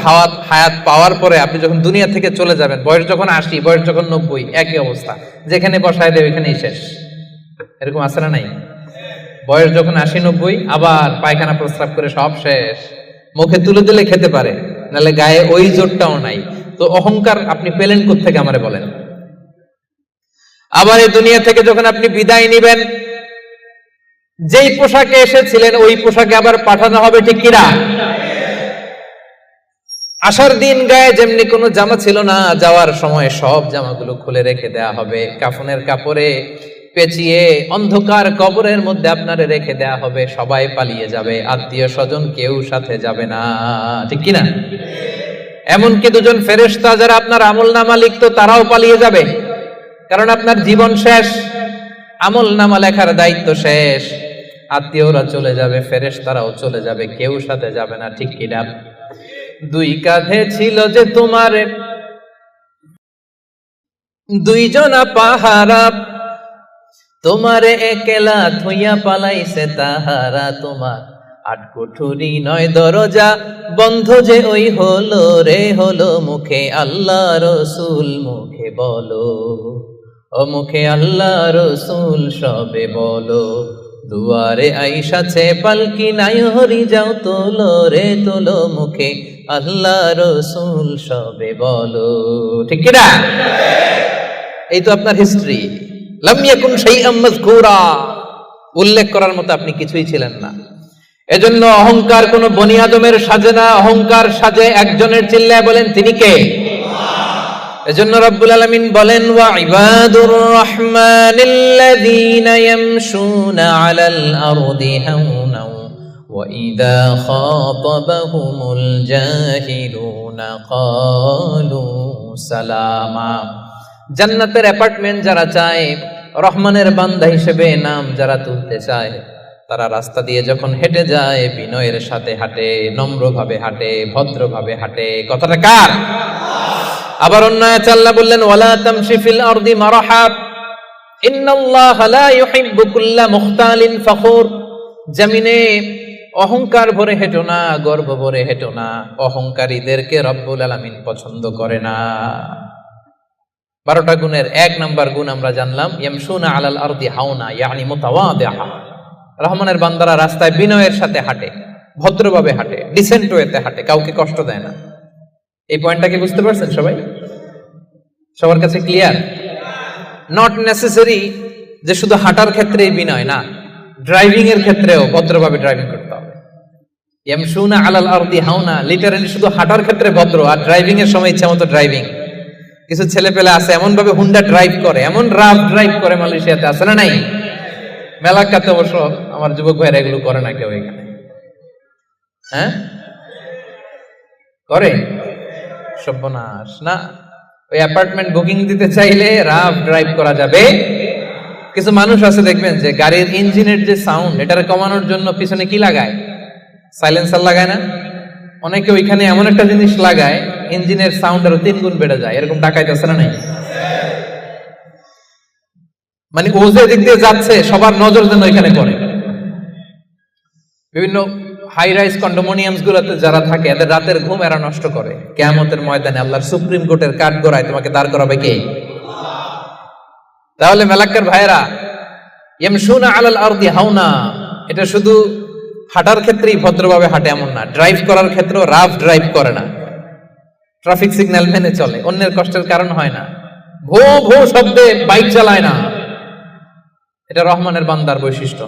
হায়াত পাওয়ার পরে আপনি যখন দুনিয়া থেকে চলে যাবেন, বয়স যখন 80, বয়স যখন 90, একই অবস্থা, যেখানে বসায় দেয় ওইখানেই শেষ। এরকম আছে না নাই? বয়স যখন 80, 90, আবার পায়খানা প্রস্রাব করে সব শেষ। মুখে তুলে দিলে খেতে পারে, নাহলে গায়ে ওই জোরটাও নাই। তো অহংকার আপনি পেলেন কোত্থেকে আমারে বলেন? আবার এই দুনিয়া থেকে যখন আপনি বিদায় নিবেন, যেই পোশাকে এসেছিলেন ওই পোশাকে আবার পাঠানো হবে, ঠিক কিনা? আসার দিন গায়ে যেমনি কোনো জামা ছিল না, যাওয়ার সময় সব জামাগুলো খুলে রেখে দেয়া হবে, কাফনের কাপড়ে পেঁচিয়ে অন্ধকার কবরের মধ্যে আপনারে রেখে দেয়া হবে। সবাই পালিয়ে যাবে, আত্মীয় স্বজন কেউ সাথে যাবে না, ঠিক কিনা? এমনকি দুজন ফেরেশতা যারা আপনার আমলনামা লিখতো তারাও পালিয়ে যাবে, কারণ আপনার জীবন শেষ, আমলনামা লেখার দায়িত্ব শেষ। আত্মীয়রা চলে যাবে, ফেরেশতারাও চলে যাবে, কেউ সাথে যাবে না, ঠিক কিনা? দুই কাঁধে ছিল যে তোমার দুইজনা পাহারা, তোমারে একলা থইয়া পালাইছে তাহারা। তোমার 8 কুঠুরি 9 দরজা বন্ধ যে ওই হলো রে হলো। মুখে আল্লাহ রসুল মুখে বলো, ও মুখে আল্লাহ রসুল সবে বলো। দুয়ারে আইসাছে পালকি নাই হরি যাও তোলো রে তোলো। মুখে আল্লাহ রসুল সবে বলো, ঠিক কিনা? এই তো আপনার হিস্ট্রি। লাম ইয়াকুন শাইআম মাযকুরা, উল্লেখ করার মতো আপনি কিছুই ছিলেন না। এজন্য অহংকার কোন বনি আদমের সাজে না, অহংকার সাজে একজনের। চিল্লায় বলেন তিনি কে? এজন্য রব্বুল আলামিন বলেন, ওয়া ইবাদুর রহমানিল্লাযীনা ইয়ামশুনা আলাল আরদি হাওনা ওয়া ইযা খাতাবাহুমুল জাহিলুনা ক্বালু সালামা। জান্নাতের অ্যাপার্টমেন্ট যারা চায়, রহমানের বান্দা হিসেবে নাম যারা তুলতে চায়, তারা রাস্তা দিয়ে যখন হেঁটে যায় বিনয়ের সাথে হাঁটে, নম্রভাবে হাঁটে, ভদ্রভাবে হাঁটে। কথাটা কার? আবার অন্য আয়াতে আল্লাহ বললেন, ওয়ালা তামশি ফিল আরদি মারহা ইন্নাল্লাহা লা ইউহিব্বু কুল্লা মুখতালিন ফখুর। জমিনে অহংকার ভরে হেঁটো না, গর্ব ভরে হেঁটো না, অহংকারীদেরকে রব্বুল আলামিন পছন্দ করে না। 12টা গুণের 1 নাম্বার গুণ আমরা জানলাম, ইয়ামশুনা আলাল আরদি হাওনা ইয়ানি মুতাওয়াদিআ। রহমানের বান্দারা রাস্তায় বিনয়ের সাথে হাঁটে, ভদ্রভাবে হাঁটে, ডিসেন্ট ওয়েতে হাঁটে, কাউকে কষ্ট দেয় না। এই পয়েন্টটা কি বুঝতে পারছেন সবাই? সবার কাছে ক্লিয়ার? নট নেসেসারি যে শুধু হাঁটার ক্ষেত্রেই বিনয়, না, ড্রাইভিং এর ক্ষেত্রেও ভদ্রভাবে ড্রাইভিং করতে হবে। ইয়ামশুনা আলাল আরদি হাওনা লিটারালি শুধু হাঁটার ক্ষেত্রে ভদ্র, আর ড্রাইভিং এর সময় ইচ্ছা মতো ড্রাইভিং। কিছু ছেলে পেলে আছে এমন ভাবে হুন্ডা ড্রাইভ করে, এমন রাফ ড্রাইভ করে, মালয়েশিয়াতে আছে না নাই? মেলাকাতে অবশ্য আমার যুবক ভাইরা এগুলো করে না কেউ এখানে। হ্যাঁ করে? সর্বনাশ না। ওই অ্যাপার্টমেন্ট বুকিং দিতে চাইলে রাফ ড্রাইভ করা যাবে। কিছু মানুষ আছে দেখবেন যে গাড়ির ইঞ্জিনের যে সাউন্ড, এটারে কমানোর জন্য পিছনে কি লাগায়? সাইলেন্সার লাগায় না? অনেকে ওইখানে এমন একটা জিনিস লাগায়, ইঞ্জিনের সাউন্ড আরো 3 গুণ বেড়ে যায়। এরকম ডাকাইতে আছে না নাই? মানে ও যে দিক দিয়ে যাচ্ছে সবার নজর যেন ওইখানে পড়ে। বিভিন্ন হাই রাইজ কন্ডোমিনিয়ামস গুলোতে যারা থাকে, এদের রাতের ঘুম এরা নষ্ট করে। কিয়ামতের ময়দানে আল্লাহর সুপ্রিম কোর্টের কাঠগড়ায় তোমাকে দাঁড় করাবে কে? তাহলে মেলাক্কার ভাইরা, ইয়ামশুনা আলাল আরদি হাওনা, এটা শুধু হাঁটার ক্ষেত্রেই ভদ্রভাবে হাঁটে এমন না, ড্রাইভ করার ক্ষেত্রেও রাফ ড্রাইভ করে না, ট্রাফিক সিগন্যাল মেনে চলে, অন্যের কষ্টের কারণ হয় না, ভো ভো শব্দে বাইক চালায় না। এটা রহমানের বান্দার বৈশিষ্ট্য।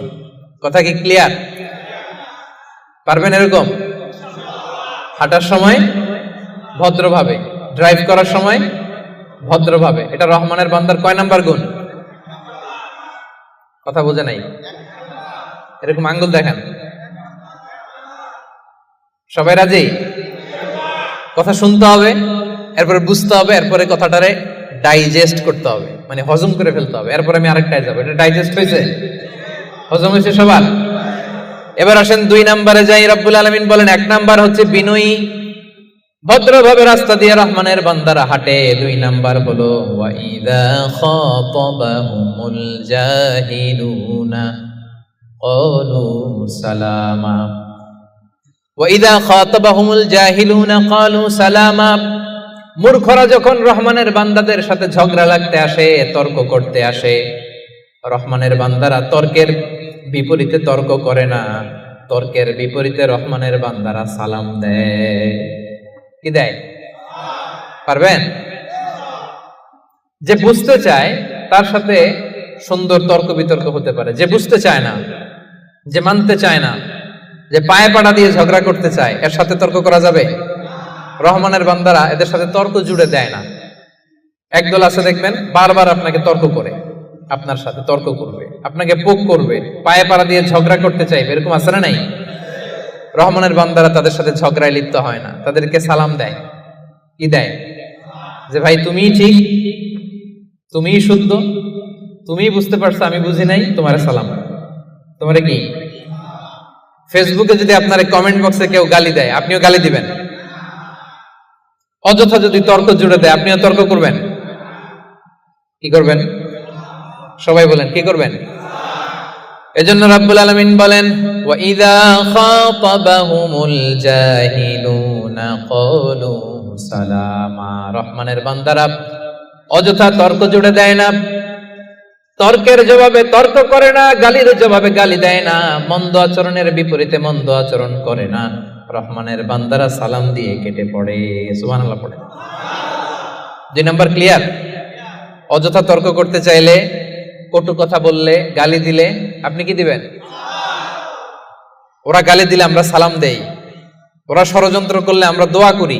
কথা কি ক্লিয়ার? পারবেন এরকম? হাঁটার সময় ভদ্রভাবে, ড্রাইভ করার সময় ভদ্রভাবে। এটা রহমানের বান্দার কয় নাম্বার গুণ? কথা বোঝে নাই? এরকম আঙ্গুল দেখান। সবাই রাজি? কথা শুনতে হবে, এরপরে বুঝতে হবে, এরপরে কথাটারে ডাইজেস্ট করতে হবে, মানে হজম করে ফেলতে হবে। এরপরে আমি আরেকটায় যাবো। এটা ডাইজেস্ট হয়েছে? হজম হয়েছে সবার? এবার আসেন 2 নম্বরে যাই। রব্বুল আলামিন বলেন 1 নাম্বার হচ্ছে বিনয়ী, ভদ্রভাবে রাস্তা দিয়ে রহমানের বান্দারা হাঁটে। 2 নাম্বার হলো ওয়াইদা খাতাবাহুমুল জাহিলুনা ক্বালু সালামা। ওয়াইদা খাতাবাহুমুল জাহিলুনা ক্বালু সালামা। মূর্খরা যখন রহমানের বান্দাদের সাথে ঝগড়া লাগতে আসে, তর্ক করতে আসে, রহমানের বান্দারা তর্কের বিপরীতে তর্ক করে না, তর্কের বিপরীতে রহমানের বান্দারা সালাম দেয়। কি দেয়? পারবেন? যে বুঝতে চায় তার সাথে সুন্দর তর্ক বিতর্ক হতে পারে। যে বুঝতে চায় না, যে মানতে চায় না, যে পায়ে পাড়া দিয়ে ঝগড়া করতে চায়, এর সাথে তর্ক করা যাবে? রহমানের বান্দারা এদের সাথে তর্ক জুড়ে দেয় না। একদল আছে দেখবেন বারবার আপনাকে তর্ক করে, আপনার সাথে তর্ক করবে, আপনাকে পোক করবে, পায়ে পাড়া দিয়ে ঝগড়া করতে চাইবে। এরকম আছে না নাই? রহমানের বান্দারা তাদের সাথে ঝগড়ায় লিপ্ত হয় না, তাদেরকে সালাম দেয়। কি দেয়? যে ভাই তুমিই ঠিক, তুমিই শুদ্ধ, তুমিই বুঝতে পারছো, আমি বুঝি নাই, তোমার সালাম। তোমারে কি? ফেসবুকে যদি আপনার কমেন্ট বক্সে কেউ গালি দেয়, আপনিও গালি দিবেন? অযথা যদি তর্ক জুড়ে দেয়, আপনিও তর্ক করবেন? কি করবেন? সবাই বলেন কি করবেন? এজন্য রাব্বুল আলামিন বলেন ওয়াইদা খাতাবাহুমুল জাহিলুনা ক্বালু সালামা। রহমানের বান্দারা অযথা তর্ক জুড়ে দেয় না, তর্কের জবাবে তর্ক করে না, গালির জবাবে গালি দেয় না, মন্দ আচরণের বিপরীতে মন্দ আচরণ করে না। রহমানের বান্দারা সালাম দিয়ে কেটে পড়ে। সুবহানাল্লাহ পড়ে। 2 নাম্বার ক্লিয়ার? অযথা তর্ক করতে চাইলে, কটু কথা বললে, গালি দিলে আপনি কি দিবেন? ওরা গালি দিলে আমরা সালাম দেই, ওরা ষড়যন্ত্র করলে আমরা দোয়া করি,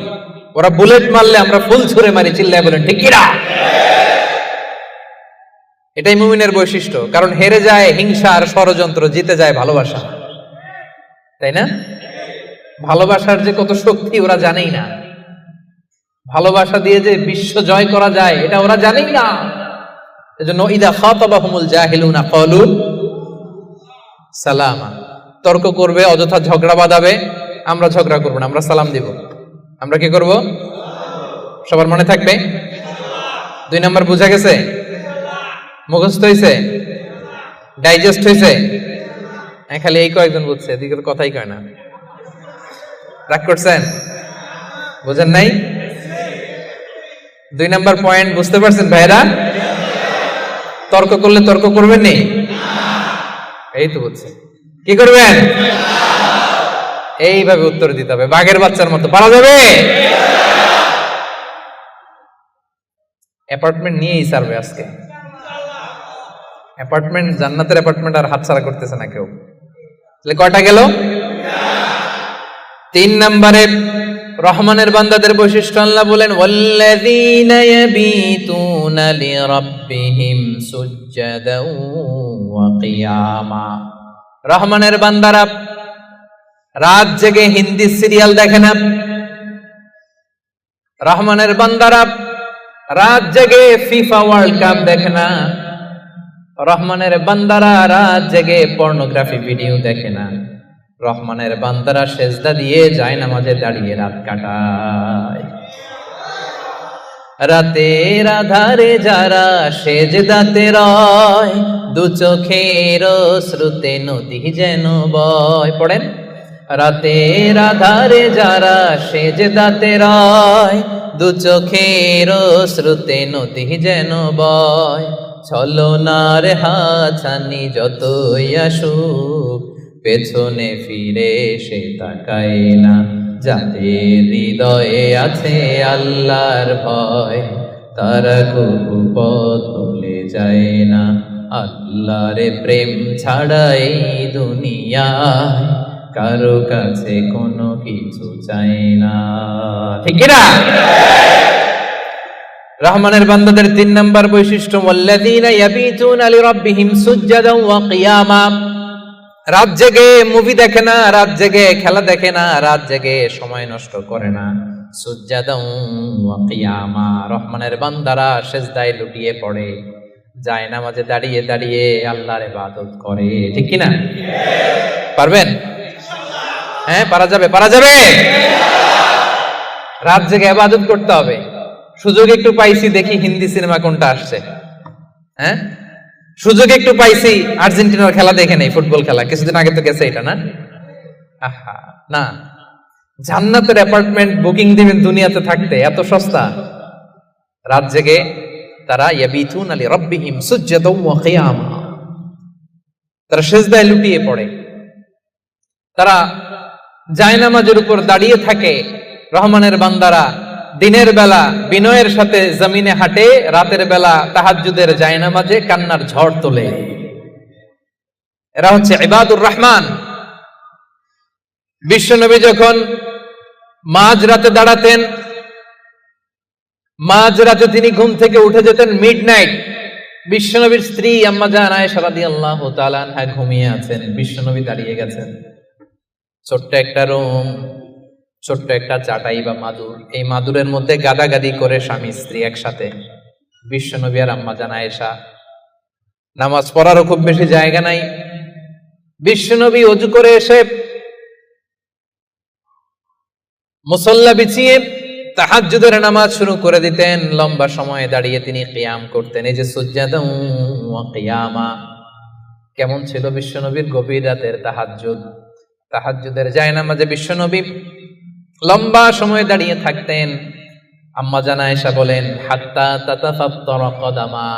ওরা বুলেট মারলে আমরা ফুল ছুঁড়ে মারি, চিল্লায় বলেন ঠিক কি না? এটাই মুমিনের বৈশিষ্ট্য। কারণ হেরে যায় হিংসা আর ষড়যন্ত্র, জিতে যায় ভালোবাসা। তাই না? ভালোবাসার যে কত শক্তি ওরা জানেই না, ভালোবাসা দিয়ে যে বিশ্ব জয় করা যায় এটা ওরা জানেই না। এজন্য ইদা খাতাবাহুমুল জাহিলুনা ক্বালু সালামা। তর্ক করবে, অযথা ঝগড়া বাঁধাবে, আমরা ঝগড়া করব না, আমরা সালাম দিব। আমরা কি করব? সবার মনে থাকবে? 2 নাম্বার বুঝা গেছে? মুখস্থ হয়েছে? ডাইজেস্ট হয়েছে? খালি এই কয়েকজন বুঝছে, এদিকে তো কথাই কয় না। রাগ করছেন? বুঝেন নাই? 2 নাম্বার পয়েন্ট বুঝতে পারছেন ভাইরা? তর্ক করলে তর্ক করবেন নি? এই তো বুঝছেন। কি করবেন? এইভাবে উত্তর দিতে হবে, বাঘের বাচ্চার মতো। পারা যাবে? অ্যাপার্টমেন্ট নিয়েই সারবে আজকে। অ্যাপার্টমেন্ট, জান্নাতের অ্যাপার্টমেন্ট আর হাতছাড়া করতেছে না কেউ। তাহলে কয়টা গেল? 3 নম্বরে রহমানের বান্দাদের বৈশিষ্ট্য আল্লাহ বলেন ওয়াল্লাযীনা ইয়াবিতুনা লিরাব্বিহিম সুজদাও ওয়া কিয়ামা। রহমানের বান্দারা রাত জেগে হিন্দি সিরিয়াল দেখে না, রহমানের বান্দারা রাত জেগে ফিফা ওয়ার্ল্ড কাপ দেখে না, রহমানের বান্দারা রাত জেগে পর্নোগ্রাফি ভিডিও দেখে না, রহমানের বান্দারা সেজদা দিয়ে যায় নামাজে দাঁড়িয়ে রাত কাটায়। রাতের আধারে যারা সেজদাতে রয়, দু চোখের শ্রুতে নদী যেন বয়। পড়েন, রাতের আধারে যারা সেজদাতে রয়, দু চোখের শ্রুতে নদী যেন বয়। ছলনার হাছানি যতই আসুক, পেছনে ফিরে সে তাকায় না। যাদের হৃদয়ে আছে আল্লাহর ভয়, তারা কবু পথ ভুলে যায় না। আল্লাহর প্রেম ছাড়া এই দুনিয়ায় কারো কাছে কোনো কিছু চাই না। ঠিক কি না? রহমানের বান্দাদের ৩ নাম্বার বৈশিষ্ট্য, ওয়াল্লাযীনা ইয়াবিতুনা লিরাব্বিহিম সুজদান ওয়া কিয়ামা। রাত জেগে মুভি দেখে না, রাত জেগে খেলা দেখে না, রাত জেগে সময় নষ্ট করে না। সুজদান ওয়া কিয়ামা, রহমানের বান্দারা সিজদায় লুটিয়ে পড়ে, যায় নামাজে দাঁড়িয়ে দাঁড়িয়ে আল্লাহর ইবাদত করে। ঠিক কি না? পারবেন? হ্যাঁ, পারা যাবে, পারা যাবে। রাত জেগে ইবাদত করতে হবে। সুযোগ একটু পাইছি, দেখি হিন্দি সিনেমা কোনটা আসছে। হ্যাঁ, সুযোগ একটু পাইছি, আর্জেন্টিনার খেলা দেখে নেই, ফুটবল খেলা কিছুদিন আগে তো গেছে এটা, না? আহা, না, জান্নাতের অ্যাপার্টমেন্ট বুকিং দিবেন দুনিয়াতে থাকতে, এত সস্তা। রাত জেগে তারা ইয়াবিতুনা লিরাব্বিহিম সুজদান ওয়া কিয়ামা, তারা সিজদায় লুটিয়ে পড়ে, তারা জায়নামাজের উপর দাঁড়িয়ে থাকে। রহমানের বান্দারা দিনের বেলা বিনয়ের সাথে জমিনে হাঁটে, রাতের বেলা তাহাজ্জুদের জায়নামাজে কান্নার ঝড় তোলে। এরা হচ্ছে ইবাদুর রহমান। বিশ্বনবী যখন মাঝরাতে দাঁড়াতেন, মাঝরাতে তিনি ঘুম থেকে উঠে যেতেন মিডনাইট। বিশ্বনবীর স্ত্রী আম্মা জান আয়েশা রাদিয়াল্লাহু তাআলা আনহা ঘুমিয়ে আছেন, বিশ্বনবী দাঁড়িয়ে গেছেন। ছোট্ট একটা রুম, ছোট্ট একটা চাটাই বা মাদুর, এই মাদুরের মধ্যে গাদাগাদি করে স্বামী স্ত্রী একসাথে। বিশ্বনবী আর আম্মা জান আয়েশা, নামাজ পড়ারও খুব বেশি জায়গা নাই। বিশ্বনবী ওযু করে এসে মুসল্লা বিছিয়ে তাহাজ্জুদের নামাজ শুরু করে দিতেন। লম্বা সময় দাঁড়িয়ে তিনি কিয়াম করতেন। এই যে সুজদান ওয়া কিয়ামা, কেমন ছিল বিশ্বনবীর গভীর রাতের তাহাজ্জুদ। তাহাজ্জুদের জায়নামাজে বিশ্বনবী লম্বা সময় দাঁড়িয়ে থাকতেন। আম্মা জান আয়েশা বলেন, হাত্তা তাতাফাত্তারা কদামা,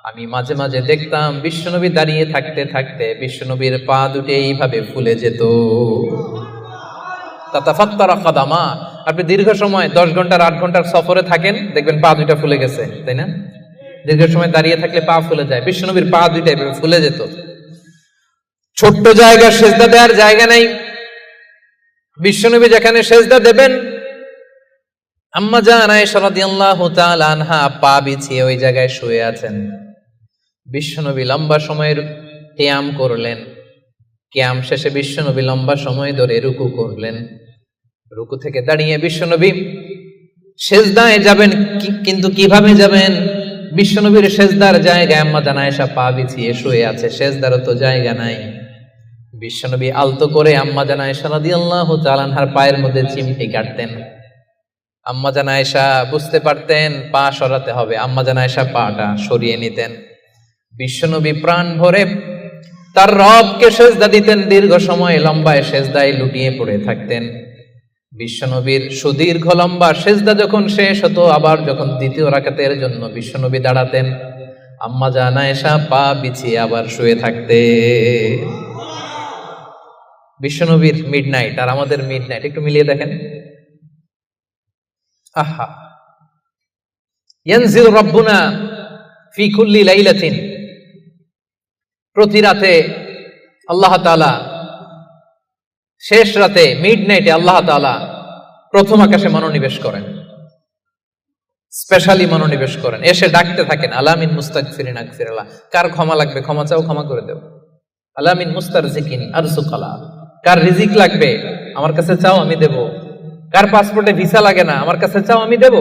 আমি মাঝে মাঝে দেখতাম বিশ্বনবী দাঁড়িয়ে থাকতে থাকতে বিশ্বনবীর পা দুটো এইভাবে ফুলে যেত। তাতাফাত্তারা কদামা, আপনি দীর্ঘ সময় 10 ঘন্টার 8 ঘন্টার সফরে থাকেন, দেখবেন পা দুইটা ফুলে গেছে, তাই না? দীর্ঘ সময় দাঁড়িয়ে থাকলে পা ফুলে যায়। বিশ্বনবীর পা দুইটা এভাবে ফুলে যেত। ছোট্ট জায়গা, সেজদা দেওয়ার জায়গা নাই। বিশ্বনবী যেখানে সেজদা দেবেন, আম্মা জান আয়েশা রাদিয়াল্লাহু তাআলা আনহা পা বিছিয়ে ওই জায়গায় শুয়ে আছেন। বিশ্বনবী লম্বা সময়ের কিয়াম করলেন। কিয়াম শেষে বিশ্বনবী লম্বা সময় ধরে রুকু করলেন। রুকু থেকে দাঁড়িয়ে বিশ্বনবী সেজদায় যাবেন, কিন্তু কিভাবে যাবেন? বিশ্বনবীর সেজদার জায়গায় আম্মা জান আয়েশা পা বিছিয়ে শুয়ে আছে, সেজদারও তো জায়গা নাই। বিশ্বনবী আলতো করে আম্মা জান আয়েশা রাদিয়াল্লাহু তাআলা আনহার পায়ের মধ্যে চিমটি কাটতেন। আম্মা জান আয়েশা বুঝতে পারতেন পা সরাতে হবে, আম্মা জান আয়েশা পাটা সরিয়ে নিতেন। বিশ্বনবী প্রাণ ভরে তার রবকে সেজদা দিতেন। দীর্ঘ সময় লম্বায় সেজদায় লুটিয়ে পড়ে থাকতেন। বিশ্বনবীর সুদীর্ঘ লম্বা সেজদা যখন শেষ হতো, আবার যখন দ্বিতীয় রাকাতের জন্য বিশ্বনবী দাঁড়াতেন, আম্মা জান আয়েশা পা বিছিয়ে আবার শুয়ে থাকতে। বিশ্বনবীর মিডনাইট আর আমাদের মিডনাইট একটু মিলিয়ে দেখেন। আহা, ইয়ানজিল রাব্বুনা ফি কুল্লি লাইলাতিন, প্রতি রাতে আল্লাহ তাআলা, শেষ রাতে মিডনাইটে আল্লাহ তাআলা প্রথম আকাশে মনোনিবেশ করেন, স্পেশালি মনোনিবেশ করেন। এসে ডাকতে থাকেন, আলামিন মুস্তাগফিরিন আগফিরাল্লাহ, কার ক্ষমা লাগবে ক্ষমা চাও, ক্ষমা করে দেব। আলামিন মুস্তারজিকিন আরজুকালা, কার রিজিক লাগবে আমার কাছে চাও, আমি দেব। কার পাসপোর্টে ভিসা লাগে না, আমার কাছে চাও, আমি দেব।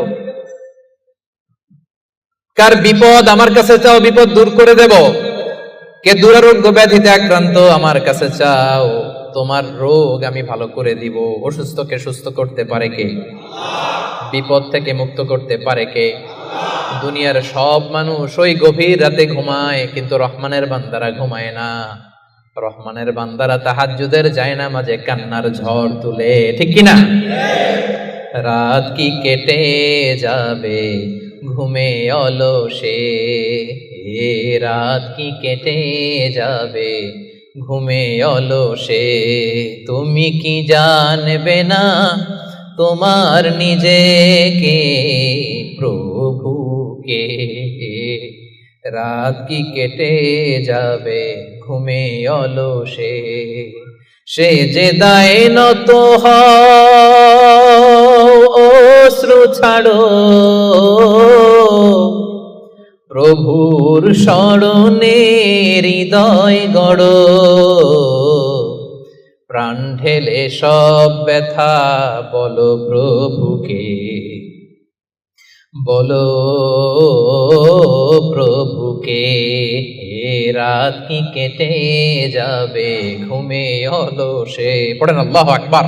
কার বিপদ আমার কাছে চাও, বিপদ দূর করে দেব। কে দুরারোগ্য ব্যাধিতে আক্রান্ত, আমার কাছে চাও, তোমার রোগ আমি ভালো করে দিব। অসুস্থকে সুস্থ করতে পারে কে? বিপদ থেকে মুক্ত করতে পারে কে? দুনিয়ার সব মানুষ ওই গভীর রাতে ঘুমায়, কিন্তু রহমানের বান্দারা ঘুমায় না। রহমানের বান্দারা তাহাজ্জুদের জায়নামাজে কান্নার ঝড় তুলে। ঠিক কিনা? রাত কি কেটে যাবে ঘুমে অলসে, রাত কি কেটে যাবে ঘুমে অলসে, তুমি কি জানবে না তোমার নিজেকে প্রভুকে। রাত কি কেটে যাবে ঘুমে অলসে, সে যে দায় নত অশ্রু ছাড়ো, প্রভুর স্মরণে হৃদয় গড়ো, প্রাণ ঢেলে সব ব্যথা বলো প্রভুকে, বলো প্রভুকে। রাত কি কেটে যাবে ঘুমে অলসে, পড়েন আল্লাহু আকবার।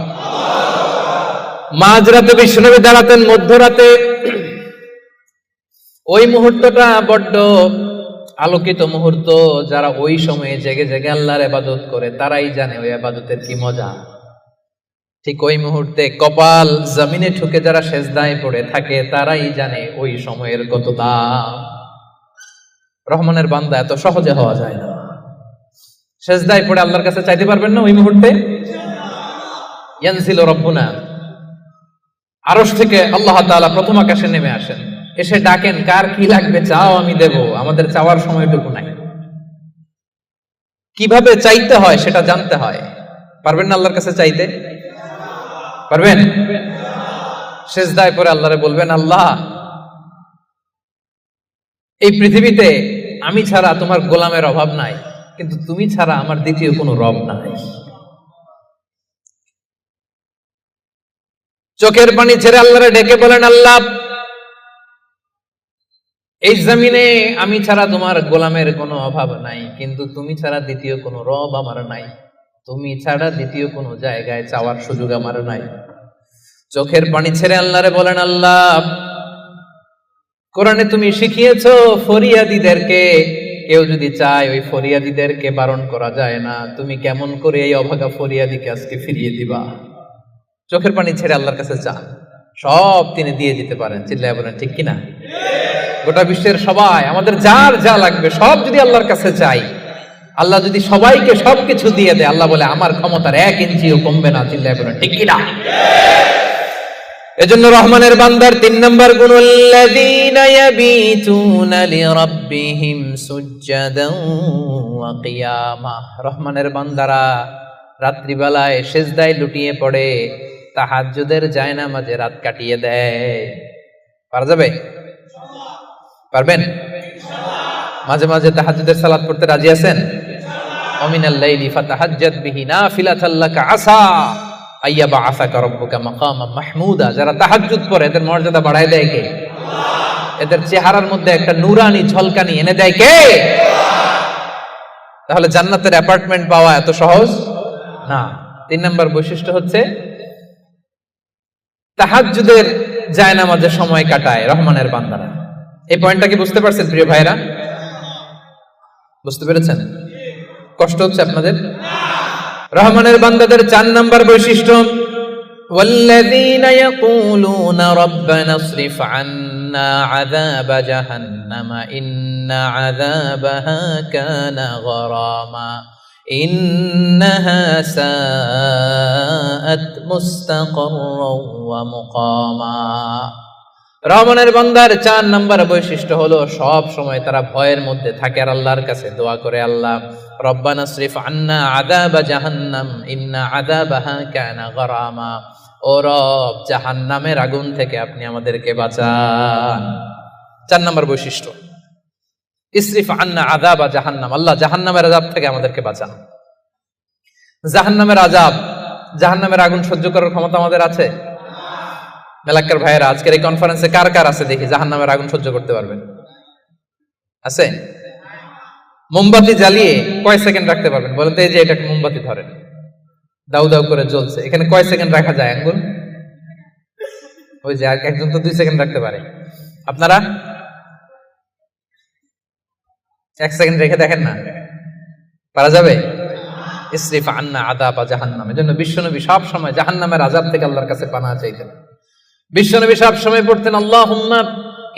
মাঝরাতে বিশ্বনবী দাঁড়াতেন, মধ্যরাতে। ওই মুহূর্তটা বড্ড আলোকিত মুহূর্ত। যারা ওই সময়ে জেগে জেগে আল্লাহর ইবাদত করে তারাই জানে ওই ইবাদতের কি মজা। ঠিক ওই মুহূর্তে কপাল জমিনে ঠুকে যারা সেজদায় পড়ে থাকে তারাই জানে ওই সময়ের কত দাম। রহমানের বান্দা এত সহজে হওয়া যায় না। সেজদায় পড়ে আল্লাহর কাছে চাইতে পারবেন না ওই মুহূর্তে? ইয়ানজিলু রাব্বুনা, আরশ থেকে আল্লাহ তাআলা প্রথম আকাশে নেমে আসেন, এসে ডাকেন, কার কি লাগবে চাও আমি দেব। আমাদের চাওয়ার সময়টুকু নাই। কিভাবে চাইতে হয় সেটা জানতে হয়। পারবেন না আল্লাহর কাছে চাইতে? পারবেন? সেজদায় পড়ে আল্লাহরে বলবেন, আল্লাহ এই পৃথিবীতে আমি ছাড়া তোমার গোলামের অভাব নাই, কিন্তু তুমি ছাড়া আমার দ্বিতীয় কোনো রব নাই। চোখের পানি ছেড়ে আল্লাহরে ডেকে বলেন, আল্লাহ এই জমিনে আমি ছাড়া তোমার গোলামের কোনো অভাব নাই, কিন্তু তুমি ছাড়া দ্বিতীয় কোনো রব আমার নাই। তুমি ছাড়া দ্বিতীয় কোনো জায়গায় চাওয়ার সুযোগ আমার নাই। চোখের পানি ছেড়ে আল্লাহরে বলেন, আল্লাহ কোরআনে তুমি শিখিয়েছো ফরিয়াদীদেরকে কেউ যদি চায় ওই ফরিয়াদীদেরকে বারণ করা যায় না। তুমি কেমন করে এই অভাগা ফরিয়াদীকে আজকে ফিরিয়ে দিবা? চোখের পানি ছেড়ে আল্লাহর কাছে চান, সব তিনি দিয়ে দিতে পারেন। চিল্লায় বলেন ঠিক কিনা? গোটা বিশ্বের সবাই, আমাদের যার যা লাগবে সব যদি আল্লাহর কাছে চাই, আল্লাহ যদি সবাইকে সবকিছু দিয়ে দেয়, আল্লাহ বলে আমার ক্ষমতার 1 ইঞ্চিও কমবে না। চিল্লায় বলেন ঠিক কিনা? এজন্য রহমানের বান্দার 3 নম্বর গুণ, আল্লাযীনা ইয়াবিতুনা লিরাব্বিহিম সুজদান ওয়া কিয়ামা। রহমানের বান্দারা রাত্রিবেলায় সিজদায় লুটিয়ে পড়ে, তাহাজ্জুদের জায়নামাজে রাত কাটিয়ে দেয়। পারা যাবে? পারবেন? মাঝে মাঝে তাহাজ্জুদের সালাত পড়তে রাজি আছেন? ওয়া মিনাল লাইলি ফাতাহাজ্জাদ বিহি নাফিলাতাল লাকা আসা আইয়া বাআসাকা রাব্বুকা মাকামান মাহমুদা। যারা তাহাজ্জুদ পড়ে এদের মর্যাদা বাড়ায় দেয় কে? এদের চেহারার মধ্যে একটা নূরানি ঝলকানি এনে দেয় কে? তাহলে জান্নাতের অ্যাপার্টমেন্ট পাওয়া এত সহজ না। 3 নম্বর বৈশিষ্ট্য হচ্ছে তাহাজ্জুদের জায়নামাজে সময় কাটায় রহমানের বান্দারা। এই পয়েন্টটা কি বুঝতে পারছেন প্রিয় ভাইরা? বুঝতে পেরেছেন? কষ্ট হচ্ছে আপনাদের? রহমানের বান্দাদের 4 নম্বর বৈশিষ্ট্য, ওয়াল্লাযীনা ইয়াকুলুনা রাব্বানা ইসরিফ আন্না আযাবা জাহান্নামা ইন্না আযাবাহা কানা গরামা ইন্নাহা সাআত মুস্তাকাররাও ওয়া মুকামা। রহমানের বান্দার 4 নম্বর বৈশিষ্ট্য হলো সব সময় তারা ভয়ের মধ্যে থাকে আর আল্লাহর কাছে দোয়া করে, আল্লাহ রব্বানা ইসরিফ আন্না আযাবা জাহান্নাম ইন্না আযাবাহা কানা গরামা। ও রব, জাহান্নামের আগুন থেকে আপনি আমাদেরকে বাঁচান। 4 নম্বর বৈশিষ্ট্য, ইসরিফ আন্না আযাবা জাহান্নাম, আল্লাহ জাহান্নামের আযাব থেকে আমাদেরকে বাঁচান। জাহান্নামের আযাব, জাহান্নামের আগুন সহ্য করার ক্ষমতা আমাদের আছে? মেলাক্কার ভাইয়েরা, আজকের এই কনফারেন্সে কার কার আছে দেখি জাহান্নামের আগুন সহ্য করতে পারবেন? আছে? মোমবাতি জ্বালিয়ে কয় সেকেন্ড রাখতে পারবেন বলেন তো? এই যে এটা মোমবাতি ধরেন, দাউ দাউ করে জ্বলছে, এখানে কয় সেকেন্ড রাখা যায় আঙ্গুল? ওই যে একজন তো 2 সেকেন্ড রাখতে পারে, আপনারা 1 সেকেন্ড রেখে দেখেন না, পারা যাবে? ইসরিফ আন্না আযাবা জাহান্নাম। এজন্য বিশ্বনবী সব সময় জাহান্নামের আযাব থেকে আল্লাহর কাছে পানাহ চাইতেন। বিশ্বনবী সব সময় পড়তেন, আল্লাহুম্মা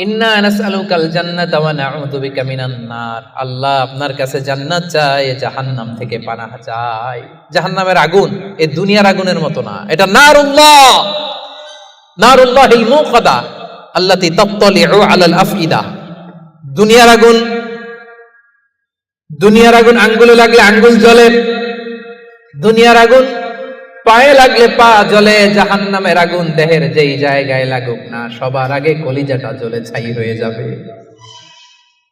ইন্না নাসআলুকাল জান্নাতা ওয়া নাউযু বিকা মিনান নার। আল্লাহ আপনার কাছে জান্নাত চাই, জাহান্নাম থেকে পানাহ চাই। জাহান্নামের আগুন এই দুনিয়ার আগুনের মতো না, এটা নারুল্লাহ, নারুল্লাহিল মুকাদা আল্লাতী তাত্তালিউ আলাল আফইদা। দুনিয়ার আগুন, দুনিয়ার আগুন আঙ্গুলে লাগলে আঙ্গুল জ্বলে, দুনিয়ার আগুন পায়ে লাগলে পা জ্বলে, জাহান্নামের আগুন দেহের যেই জায়গায় লাগুক না সবার আগে কলিজাটা জ্বলে ছাই হয়ে যাবে।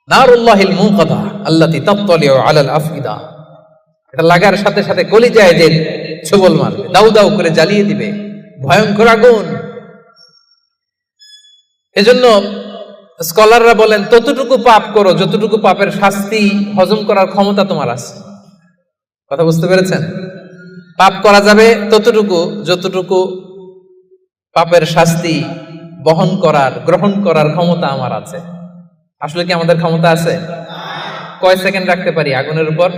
নারুল্লাহিল মুকাদা আল্লাতী তাত্তালিউ আলাল আফইদা, এটা লাগার সাথে সাথে কলিজায় যে ছোবল মারবে, দাউ দাউ করে জ্বালিয়ে দিবে, ভয়ঙ্কর আগুন। এজন্য স্কলাররা বলেন ততটুকু পাপ করো যতটুকু পাপের শাস্তি হজম করার ক্ষমতা তোমার আছে। কথা বুঝতে পেরেছেন? পাপ করা যাবে ততটুকু যতটুকু পাপের শাস্তি বহন করার, গ্রহণ করার ক্ষমতা আমার আছে। আসলে কি আমাদের ক্ষমতা আছে? কয় সেকেন্ড রাখতে পারি আগুনের উপর?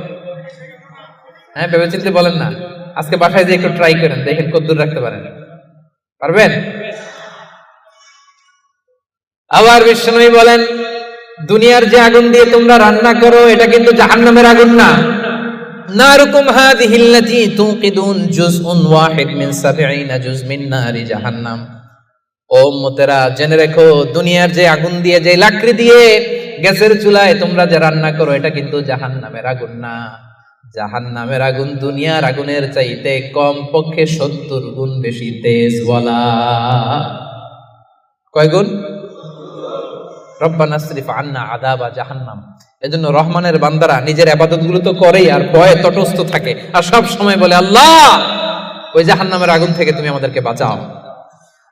হ্যাঁ, ভেবেচিন্তে বলেন না। আজকে বাসায় যে একটু ট্রাই করেন, দেখেন কতদূর রাখতে পারেন। পারবেন? আবার বিষ্ণুই বলেন দুনিয়ার যে আগুন দিয়ে তোমরা রান্না করো এটা কিন্তু জাহান্নামের আগুন না। নারুকুম হাযিহিল্লাতী তুকিদুন জুজউন ওয়াহিদ মিন ৭০ জুজ মিন নারি জাহান্নাম। ও উম্মতেরা জেনে রেখো, দুনিয়ার যে আগুন দিয়ে, যে লাকড়ি দিয়ে গ্যাসের চুলায় তোমরা যে রান্না করো এটা কিন্তু জাহান্নামের আগুন না। জাহান্নামের আগুন দুনিয়ার আগুনের চাইতে কম পক্ষে ৭০ গুণ বেশি তেজ। বলা কয় গুণ? রব্বানা সরিফ আন্না আযাবা জাহান্নাম। এজন্য রহমানের বান্দারা নিজের ইবাদতগুলো তো করেই আর ভয়ে তটস্থ থাকে আর সব সময় বলে আল্লাহ ওই জাহান্নামের আগুন থেকে তুমি আমাদেরকে বাঁচাও।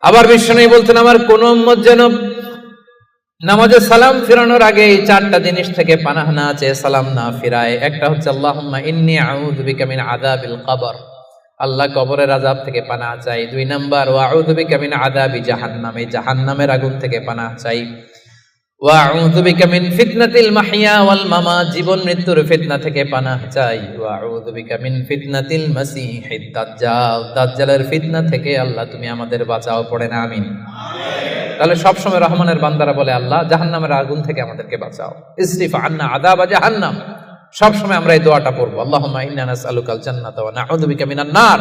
আবার বিষ্ণু বলতেন আমার কোন উম্মত যেন নামাজে সালাম ফিরানোর আগে এই 4টা জিনিস থেকে পানাহ না চেয়ে সালাম না ফিরায়। একটা হচ্ছে আল্লাহুম্মা ইন্নী আউযু বিকা মিন আযাবিল কবর, আল্লাহ কবরের আযাব থেকে পানাহ চাই। 2 নাম্বার ওয়া আউযু বিকা মিন আযাবি জাহান্নাম, এই জাহান্নামের আগুন থেকে পানাহ চাই। ওয়া আউযু বিকা মিন ফিতনাতিল মাহইয়া ওয়াল মামাত, জীবন মৃত্যুর ফিতনা থেকে পানাহ চাই। ওয়া আউযু বিকা মিন ফিতনাতিল মাসীহিদ দাজ্জাল, দাজ্জালের ফিতনা থেকে আল্লাহ তুমি আমাদের বাঁচাও। পড়েন আমিন। তাহলে সবসময় রহমানের বান্দারা বলে আল্লাহ জাহান্নামের আগুন থেকে আমাদেরকে বাঁচাও। ইসরিফ আন্না আযাবা জাহান্নাম, সবসময় আমরা এই দোয়াটা পড়বো, আল্লাহুম্মা ইন্না নাসআলুকাল জান্নাতা ওয়া নাউযু বিকা মিনান নার।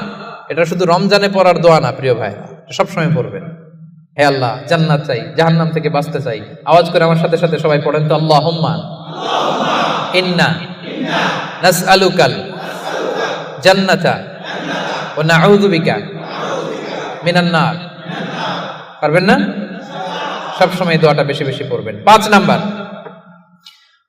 এটা শুধু রমজানে পড়ার দোয়া না প্রিয় ভাইরা, সবসময় পড়বেন। হে আল্লাহ জান্নাত চাই, জাহান্নাম থেকে বাঁচতে চাই। আওয়াজ করে আমার সাথে সাথে সবাই পড়েন তো, আল্লাহুম্মা ইন্না নাসআলুকাল জান্নাতা ওয়া নাউযু বিকা মিনান নার। পারবেন না? সবসময় দোয়াটা বেশি বেশি পড়বেন। 5 নাম্বার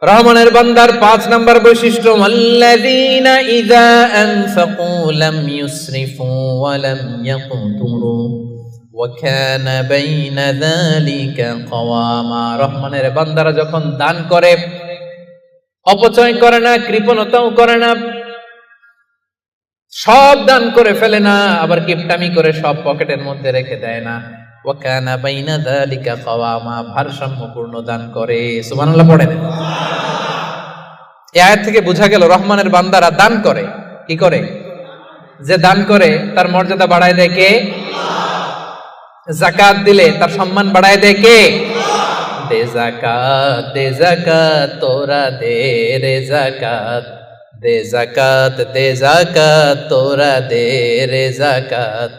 রহমানের বান্দার 5 নাম্বার বৈশিষ্ট্য, আল্লাযীনা ইযা আনফাকু লাম ইউসরিফু ওয়া লাম ইয়াকতুরু ওয়া কানা বাইনা যালিকা কাওয়ামা। রহমানের বান্দারা যখন দান করে অপচয় করে না, কৃপণতাও করে না, সব দান করে ফেলে না, আবার কিপটামি করে সব পকেটের মধ্যে রেখে দেয় না। ওয়া কানা বাইনা যালিকা কাওয়ামা, ভারসাম্যপূর্ণ দান করে। সুবহানাল্লাহ পড়েন। এই আয়াত থেকে বোঝা গেল রহমানের বান্দারা দান করে। কি করে? যে দান করে তার মর্যাদা বাড়ায় দেয় কে? যাকাত দিলে তার সম্মান বাড়ায় দেয় কে? দে যাকাত, দে যাকাত তোরা দে রে যাকাত, দে যাকাত, দে যাকাত তোরা দে রে যাকাত।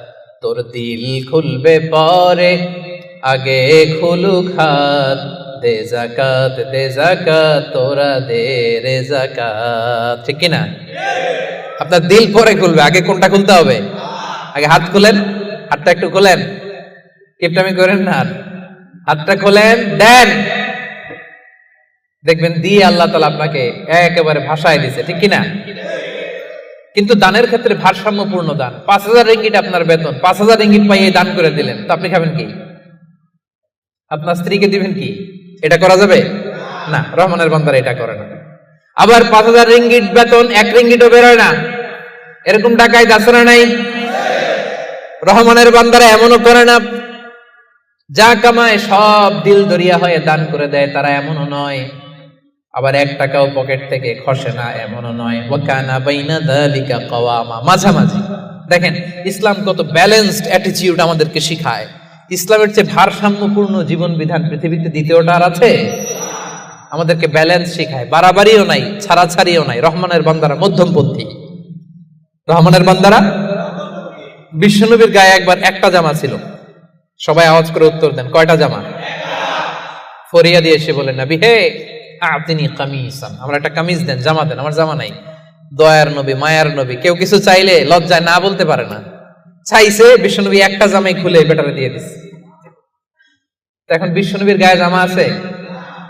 তোর দিল খুলবে পরে আগে খুলুক হাত, দে যাকাত, দে যাকাত তোরা দে রে যাকাত। ঠিক কি না? আপনার দিল পরে খুলবে, আগে কোনটা খুলতে হবে? আগে হাত খুলেন, হাতটা একটু খোলেন, কিপটামি করেন না, হাতটা খোলেন, দেন, দেখবেন দিয়ে আল্লাহ তাআলা আপনাকে একেবারে ভাষায় দিছে। ঠিক কি না? কিন্তু দানের ক্ষেত্রে ভারসাম্যপূর্ণ দান। ৫,০০০ রিঙ্গিট আপনার বেতন, ৫,০০০ রিঙ্গিট পাইয়ে দান করে দিলেন, তো আপনি খাবেন কি? আপনার স্ত্রীকে দিবেন কি? এটা করা যাবে না। রহমানের বান্দারা এটা করে না। আবার ৫,০০০ রিঙ্গিট বেতন, 1 রিঙ্গিটও বেরোয় না, এরকম ডাকাইত আছে না নাই? রহমানের বান্দারা এমনও করে না, যা কামায় সব দিল দরিয়া হয়ে দান করে দেয়, তারা এমনও নয়। আবার 1 টাকাও পকেট থেকে খসে না, এমনও নয়। ওয়া কানা বাইনা যালিকা কাওয়ামা, মাঝামাঝি। দেখেন ইসলাম কত ব্যালেন্সড অ্যাটিটিউড আমাদেরকে শিখায়। ইসলামের চেয়ে ভারসাম্যপূর্ণ জীবন বিধান পৃথিবীতে দ্বিতীয়টা আর আছে? আমাদেরকে ব্যালেন্স শিখায়, বাড়াবাড়িও নাই, ছাড়াছাড়িও নাই। রহমানের বান্দারা মধ্যমপন্থী। রহমানের বান্দারা, বিশ্বনবীর গায়ে একবার 1টা জামা ছিল। সবাই আওয়াজ করে উত্তর দেন, কয়টা জামা? ফরিয়া দিয়ে এসে বলেন, নবী হে আতিনি কামিসান, আমার একটা কামিজ দেন, জামা দেন, আমার জামা নাই। দয়ার নবী, মায়ার নবী, কেউ কিছু চাইলে লজ্জায় না বলতে পারে না। চাইছে, বিশ্বনবী একটা জামাই খুলে বেটারে দিয়ে দিচ্ছে। এখন বিশ্বনবীর গায়ে জামা আছে?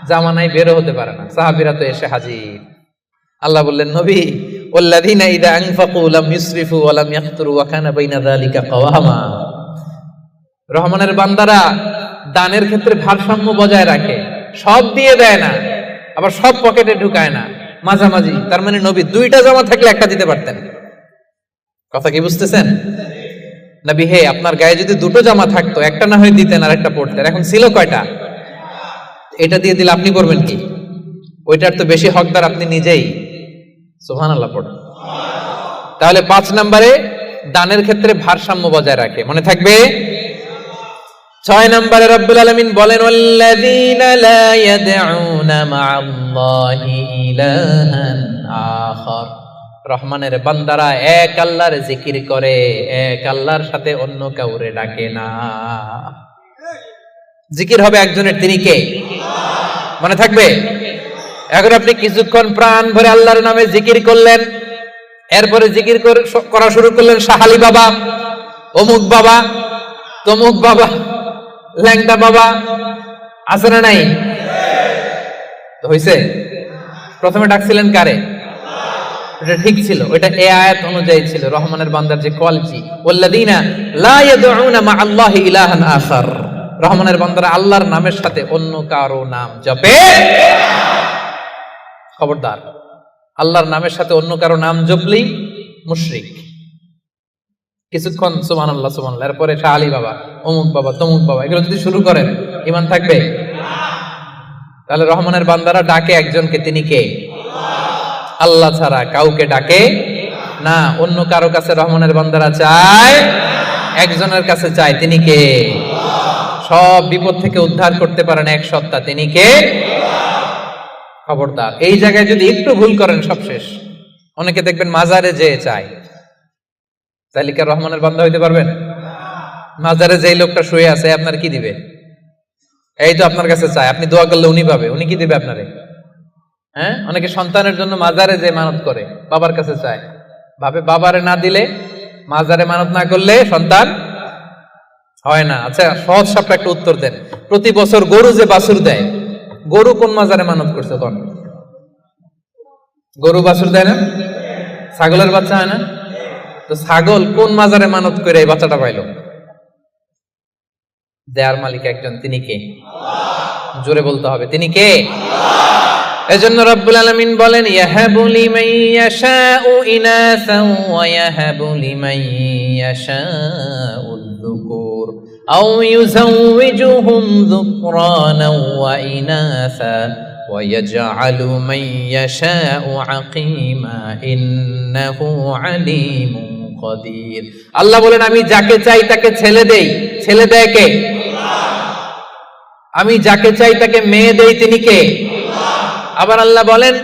জামা নাই, বেরো হতে পারে না। সাহাবীরা তো এসে হাজির। আল্লাহ বললেন, নবী, ওয়াল্লাযীনা ইযা আনফাকু লাম ইউসরিফু ওয়া লাম ইয়াকতুরু ওয়া কানা বাইনা যালিকা কাওয়ামা। রহমানের বান্দারা দানের ক্ষেত্রে ভারসাম্য বজায় রাখে, সব দিয়ে দেয় না, আবার সব পকেটে ঢুকায় না, মাঝামাঝি। তার মানে নবী দুইটা জামা থাকলে একটা দিতে পারতেন। কথা কি বুঝতেছেন? নবী, হে, আপনার গায়ে যদি দুটো জামা থাকতো, একটা না হয় দিতেন আর একটা পড়তেন। এখন ছিল কয়টা? এটা দিয়ে দিলে আপনি করবেন কি? ওইটার তো বেশি হকদার আপনি নিজেই। সুবহানাল্লাহ পড়ুন। তাহলে 5 নম্বরে দানের ক্ষেত্রে ভারসাম্য বজায় রাখে, মনে থাকবে। 6 নম্বরে রব্বুল আলামিন বলেন, ওয়াল্লাযীনা লা ইয়াদউনা মা'আল্লাহি ইলাহান আখার। রহমানের বান্দারা এক আল্লাহর জিকির করে, এক আল্লাহর সাথে অন্য কাউরে ডাকে না। জিকির হবে একজনের, তিনি কে? মনে থাকবে। এখন আপনি কিছুক্ষণ প্রাণ ভরে আল্লাহর নামে জিকির করলেন, এরপরে জিকির করা শুরু করলেন শাহালি বাবা, অমুক বাবা, তমুক বাবা, ল্যাংদা বাবা, আছে না নাই? হইছে? প্রথমে ডাকছিলেন কারে? এটা ঠিক ছিল, ওইটা এই আয়াত অনুযায়ী ছিল। রহমানের বান্দার যে কোয়ালিটি, ওয়াল্লাযীনা লা ইয়াদউনা মা'আল্লাহি ইলাহান আখার। রহমানের বান্দারা আল্লাহর নামের সাথে অন্য কারো নাম জপে। খবরদার, আল্লাহর নামের সাথে অন্য কারো নাম জপলেই মুশরিক। কিছুক্ষণ সুবহানাল্লাহ সুবহানাল্লাহ, এরপরে শাহ আলী বাবা, অমুক বাবা, তমুক বাবা, এগুলো যদি শুরু করেন, ঈমান থাকবে? তাহলে রহমানের বান্দারা ডাকে একজনকে, তিনি কে? আল্লাহ ছাড়া কাউকে ডাকে না। অন্য কারো কাছে রহমানের বান্দারা চায়, একজনের কাছে চায়, তিনি কে? সব বিপদ থেকে উদ্ধার করতে পারেন এক সত্তা, তিনি কে? খবরদার, এই জায়গায় যদি একটু ভুল করেন সব শেষ। অনেকে দেখবেন মাজারে যেয়ে চায়, তাহলে কি রহমানের বান্দা হইতে পারবেন? মাজারে যেই লোকটা শুয়ে আছে, আপনার কি দিবে? এই তো আপনার কাছে চায়, আপনি দোয়া করলে উনি পাবে, উনি কি দিবে আপনারে? হ্যাঁ, অনেকে সন্তানের জন্য মাজারে যে মানত করে, বাবার কাছে চায়, ভাবে বাবারে না দিলে, মাজারে মানত না করলে সন্তান হয় না। আচ্ছা, সহজ সাপটা একটা উত্তর দেন। প্রতি বছর গরু যে বাছুর দেয়, গরু কোন মাজারে মানত করছে? কোন গরু বাছুর দেয় না? ছাগলের বাচ্চা হয় না? তো ছাগল কোন মাজারে মানত করে এই বাচ্চাটা পাইল? দেয়ার মালিক একজন, তিনি কে? জোরে বলতে হবে, তিনি কে? এজন্য রব্বুল আলামিন বলেন, ইয়াহাবু লিমান ইয়াশাউ ইনাসান ওয়া ইয়াহাবু লিমান ইয়াশাউ যুকুর আও ইউযাওয়িজুহুম যুকরানা ওয়া ইনাসা ওয়া ইয়াজআলু মান ইয়াশাউ আকীমা ইন্নাহু আলীমুন কাদির। আল্লাহ বলেন, আমি যাকে চাই তাকে ছেলে দেই। ছেলে দেয় কে? আমি যাকে চাই তাকে মেয়ে দেই, তিনি কে? আবার আল্লাহ বলেন,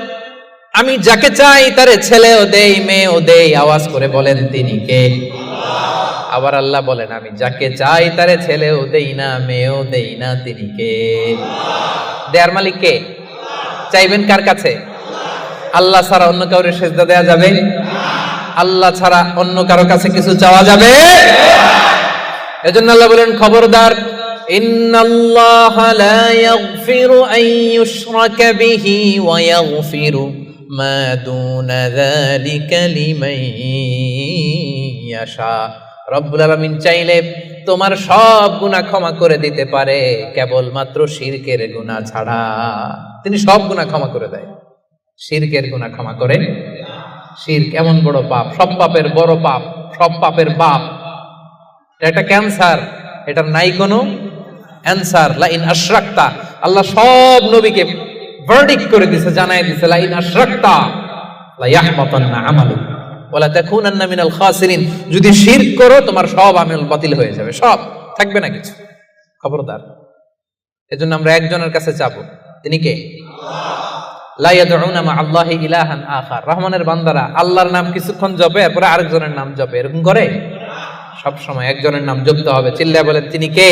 আমি যাকে চাই তারে ছেলেও দেই, মেয়েও দেই। আওয়াজ করে বলেন, তিনি কে? আবার আল্লাহ বলেন, আমি যাকে চাই তারে ছেলেও দেই না, মেয়েও দেই না, তিনি কে? দেয়ার মালিক কে? চাইবেন কার কাছে? আল্লাহ ছাড়া অন্য কাউরে সেজদা দেয়া যাবে? আল্লাহ ছাড়া অন্য কারো কাছে কিছু চাওয়া যাবে? এজন্য আল্লাহ বলেন, খবরদার, ইন্নাল্লাহা লা ইয়াগফিরু আন ইউশরাকা বিহি ওয়া ইয়াগফিরু মা দুনা যালিকা লিমান ইয়াশা। রব্বুল আলামিন চাইলে তোমার সব গুনাহ ক্ষমা করে দিতে পারে, কেবলমাত্র শিরকের গুনাহ ছাড়া। তিনি সব গুনাহ ক্ষমা করে দেয়, শিরকের গুনাহ ক্ষমা করে। শিরক এমন বড় পাপ, সব পাপের বড় পাপ, সব পাপের বাপ। এটা একটা ক্যান্সার, এটার নাই কোনো অ্যানসার। লা ইন আশরাকতা, আল্লাহ সব নবীকে ভার্ডিক্ট করে দিয়েছে, জানাই দিয়েছে, লা ইন আশরাকতা লা ইয়াহবাতান্না আমালুক ওয়া লা তাকুনান্না মিনাল খাসিরিন। যদি শিরক করো, তোমার সব আমল বাতিল হয়ে যাবে, সব থাকবে না কিছু। খবরদার। এজন্য আমরা একজনের কাছে চাবো, তিনি কে? লা ইয়াদউনা মা আল্লাহি ইলাহান আখার। রহমানের বান্দারা আল্লাহর নাম কিছুক্ষণ জপে, এরপরে আরেকজনের নাম জপে, এরকম করে? সব সময় একজনের নাম জপতে হবে। চিল্লায় বলেন, তিনি কে?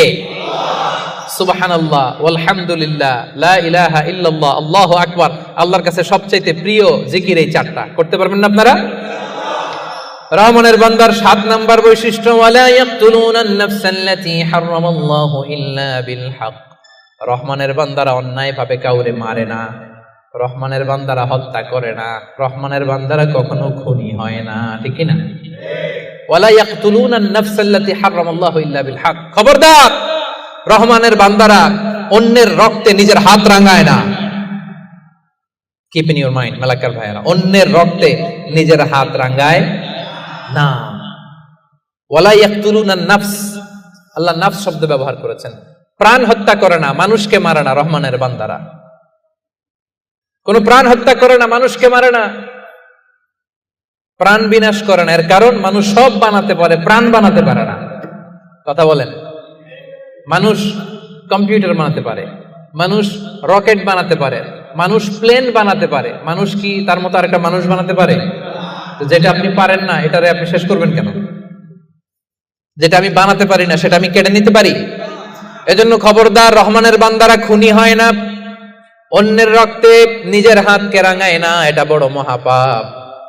সুবহানাল্লাহ ওয়ালহামদুলিল্লাহ লা ইলাহা ইল্লাল্লাহ আল্লাহু আকবার আল্লাহর কাছে সবচাইতে প্রিয় জিকির এই চারটা। করতে পারবেন না আপনারা? রহমানের বান্দার 7 নাম্বার বৈশিষ্ট্য, ওয়ালা ইয়াকতুলুনান নাফসাল্লাতী হারামাল্লাহু ইল্লা বিল হক। রহমানের বান্দারা অন্যায়ভাবে কাউরে মারে না, রহমানের বান্দারা হত্যা করে না, রহমানের বান্দারা কখনো খুনি হয় না, ঠিক কি না? ওয়ালা ইয়াকতুলুনান নাফসাল্লাতী হারামাল্লাহু ইল্লা বিল হক। খবরদার, রহমানের বান্দারা অন্যের রক্তে নিজের হাত রাঙায় না। Keep in your mind Malakar ভাইরা, অন্যের রক্তে নিজের হাত রাঙায় না। ওয়ালা ইয়াকতুলুনান নাফস, আল্লাহ নাফস শব্দ ব্যবহার করেছেন। প্রাণ হত্যা করে না, মানুষকে মারে না রহমানের বান্দারা। কোন প্রাণ হত্যা করে না, মানুষকে মারে না, প্রাণ বিনাশ করে না। এর কারণ মানুষ সব বানাতে পারে, প্রাণ বানাতে পারে না। কথা বলেন। মানুষ কম্পিউটার বানাতে পারে, মানুষ রকেট বানাতে পারে, মানুষ প্লেন বানাতে পারে। মানুষ কি তার মতো আরেকটা মানুষ বানাতে পারে? তো যেটা আপনি পারেন না এটারে আপনি শেষ করবেন কেন? যেটা আমি বানাতে পারি না সেটা আমি কেড়ে নিতে পারি? এজন্য খবরদার, রহমানের বান্দারা খুনি হয় না, অন্যের রক্তে নিজের হাতকে রাঙায় না, এটা বড় মহাপাপ।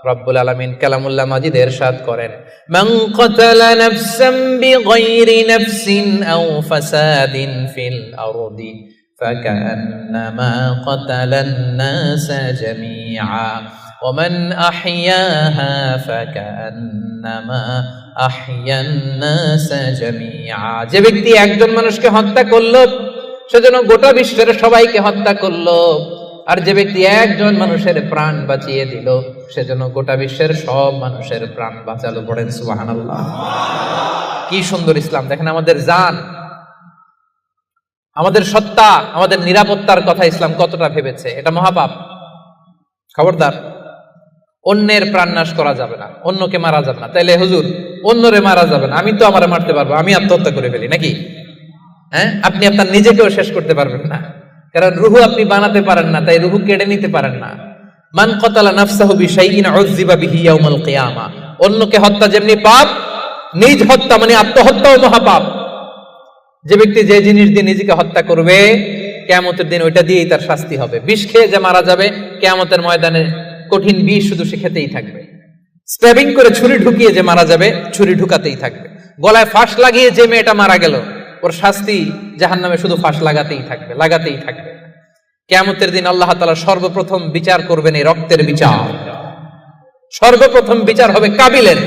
রব্বুল আলামিন কালামুল্লাহ মাজিদে ইরশাদ করেন, মান কাতালা নাফসান বিগাইরি নাফসিন আও ফাসাদিন ফিল আরদি ফাকান্নামা কাতালান নাসা জামিআ ওয়া মান আহইয়াহা ফাকান্নামা আহইয়ান নাসা জামিআ। যে ব্যক্তি একজন মানুষকে হত্যা করলো সেজন্য গোটা বিশ্বের সবাইকে হত্যা করলো, আর যে ব্যক্তি একজন মানুষের প্রাণ বাঁচিয়ে দিল সেজন্য গোটা বিশ্বের সব মানুষের প্রাণ বাঁচালো। পড়েন সুবহানাল্লাহ। কি সুন্দর ইসলাম! দেখেন, আমাদের জান, আমাদের সত্তা, আমাদের নিরাপত্তার কথা ইসলাম কতটা ভেবেছে। এটা মহাপাপ। খবরদার, অন্যের প্রাণ নাশ করা যাবে না, অন্যকে মারা যাবে না। তাইলে হুজুর, অন্যরে মারা যাবে না, আমি তো আমারে মারতে পারবো, আমি আত্মহত্যা করে ফেলি নাকি? হ্যাঁ, আপনি আপনার নিজেকেও শেষ করতে পারবেন না, কারণ রুহু আপনি বানাতে পারেন না, তাই রুহু কেড়ে নিতে পারেন না। মান কাতালা নাফসাহু বিশাইইন উযযিবা বিহি ইয়াউমাল কিয়ামা। অন্যকে হত্যা যেমনি পাপ, নিজ হত্যা মানে আত্মহত্যাও মহাপাপ। যে ব্যক্তি যে জিনিস দিয়ে নিজেকে হত্যা করবে, কিয়ামতের দিন ওইটা দিয়েই তার শাস্তি হবে। বিষ খেয়ে যে মারা যাবে, কিয়ামতের ময়দানে কঠিন বিষ শুধু সে খেতেই থাকবে। স্ট্যাবিং করে ছুরি ঢুকিয়ে যে মারা যাবে, ছুরি ঢুকাতেই থাকবে। গলায় ফাঁস লাগিয়ে যে মেয়েটা মারা গেল, ওর শাস্তি জাহান্নামে শুধু ফাঁস লাগাতেই থাকবে, লাগাতেই থাকবে। কিয়ামতের দিন আল্লাহ তাআলা সর্বপ্রথম বিচার করবেন এই রক্তের বিচার। সর্বপ্রথম বিচার হবে কাবিলের।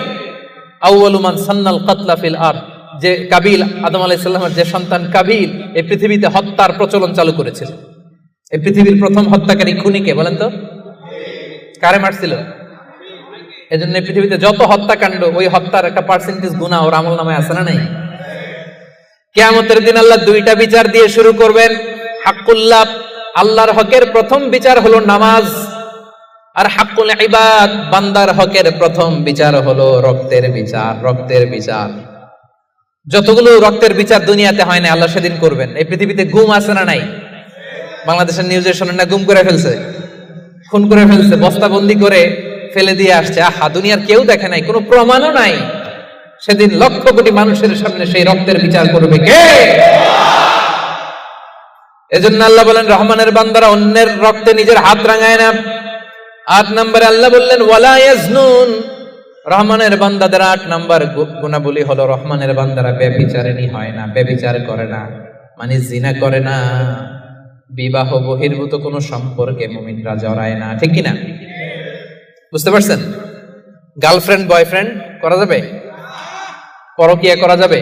আউয়ালু মান সান্নাল কাতলা ফিল আরদ। যে কাবিল, আদম আলাইহিস সালামের যে সন্তান কাবিল, এই পৃথিবীতে হত্যার প্রচলন চালু করেছিল। এই পৃথিবীর প্রথম হত্যাকারী খুনিকে বলেন তো? কারে মারছিল? এজন্য পৃথিবীতে যত হত্যাকাণ্ড, ওই হত্যার একটা পার্সেন্টেজ গুনাহ ওর আমলনামায় আছে না নাই? কিয়ামতের দিন আল্লাহ দুইটা বিচার দিয়ে শুরু করবেন। হাক্কুল্লাহ, আল্লাহর হকের প্রথম বিচার হলো নামাজ, আর হাক্কুল ইবাদ, বান্দার হকের প্রথম বিচার হলো রক্তের বিচার। রক্তের বিচার, যতগুলো রক্তের বিচার দুনিয়াতে হয় না, আল্লাহ সেদিন করবেন। এই পৃথিবীতে গুম আছে না নাই? বাংলাদেশের নিউজে শোনেন না, গুম করে ফেলছে, খুন করে ফেলছে, বস্তাবন্দি করে ফেলে দিয়ে আসছে। আহা, দুনিয়ার কেউ দেখে নাই, কোনো প্রমাণও নাই। সেদিন লক্ষ কোটি মানুষের সামনে সেই রক্তের বিচার করবে কে? এজন্য আল্লাহ বলেন, রহমানের বান্দারা অন্যের রক্তে নিজের হাত রাঙায় না। 8 নম্বরে আল্লাহ বললেন, ওয়ালা ইয়াজনুন। রহমানের বান্দাদের 8 নম্বর গুণাবলী হলো, রহমানের বান্দারা ব্যভিচারিণী হয় না, ব্যভিচার করে না, মানে জিনা করে না, বিবাহ বহির্ভূত কোনো সম্পর্কে মুমিনরা জড়ায় না। ঠিক কিনা? বুঝতে পারছেন? গার্লফ্রেন্ড বয়ফ্রেন্ড করা যাবে? পরকিয়া করা যাবে?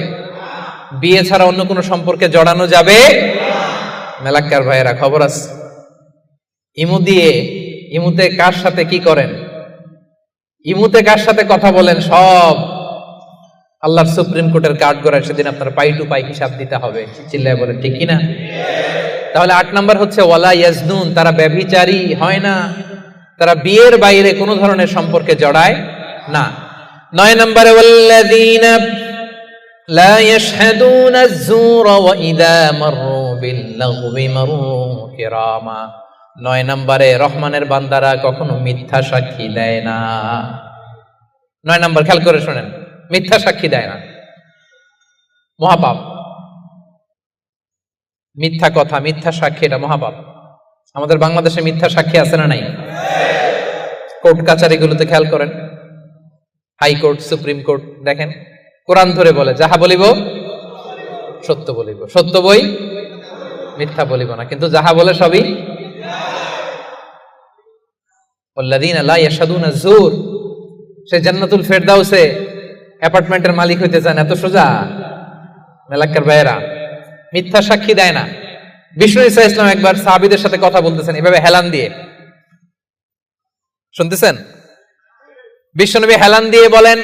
বিয়ে ছাড়া অন্য কোনো সম্পর্কে জড়ানো যাবে? মেলাক্কার ভাইয়েরা, খবর আছে। ইমুতে কার সাথে কি করেন, ইমুতে কার সাথে কথা বলেন, সব আল্লাহর সুপ্রিম কোর্টের কার্ড করার সেদিন আপনার পাই টু পাই হিসাব দিতে হবে। চিল্লায় বলেন ঠিক কিনা? তাহলে 8 নম্বর হচ্ছে ওয়ালা ইয়াজনুন, তারা ব্যভিচারী হয় না, তারা বিয়ের বাইরে কোনো ধরনের সম্পর্কে জড়ায় না। 9 নম্বরে ওয়াল্লাযীনা লা ইয়াশহাদুনা আয-যুরা ওয়া ইযা মাররু বিল-লাগবি মাররু কিরামা। 9 নম্বরে রহমানের বান্দারা কখনো মিথ্যা সাক্ষী দেয় না। 9 নম্বর, খেয়াল করে শুনেন, মিথ্যা সাক্ষী দেয় না, মহাপাপ। মিথ্যা কথা, মিথ্যা সাক্ষী, এটা মহাপাপ। আমাদের বাংলাদেশে মিথ্যা সাক্ষী আছে না নাই? কোর্ট কাচারিগুলোতে খেয়াল করেন, হাইকোর্ট, সুপ্রিম কোর্ট, দেখেন কোরআন ধরে বলে যাহা বলিব সত্য বলিব, সত্য বই মিথ্যা বলিব না, কিন্তু যাহা বলে সবই ওয়াল্লাযীনা লা ইয়াশহাদুনা যুর। সে জান্নাতুল ফেরদাউসে অ্যাপার্টমেন্টের মালিক হইতে চান, এত সোজা? মেলাক্কার ভাইয়েরা, মিথ্যা সাক্ষী দেয় না। বিষ্ণু ঈসা ইসলাম একবার সাহাবীদের সাথে কথা বলতেছেন এভাবে হেলান দিয়ে, শুনতেছেন? বিশ্বনবী হেলান দিয়ে বলেন,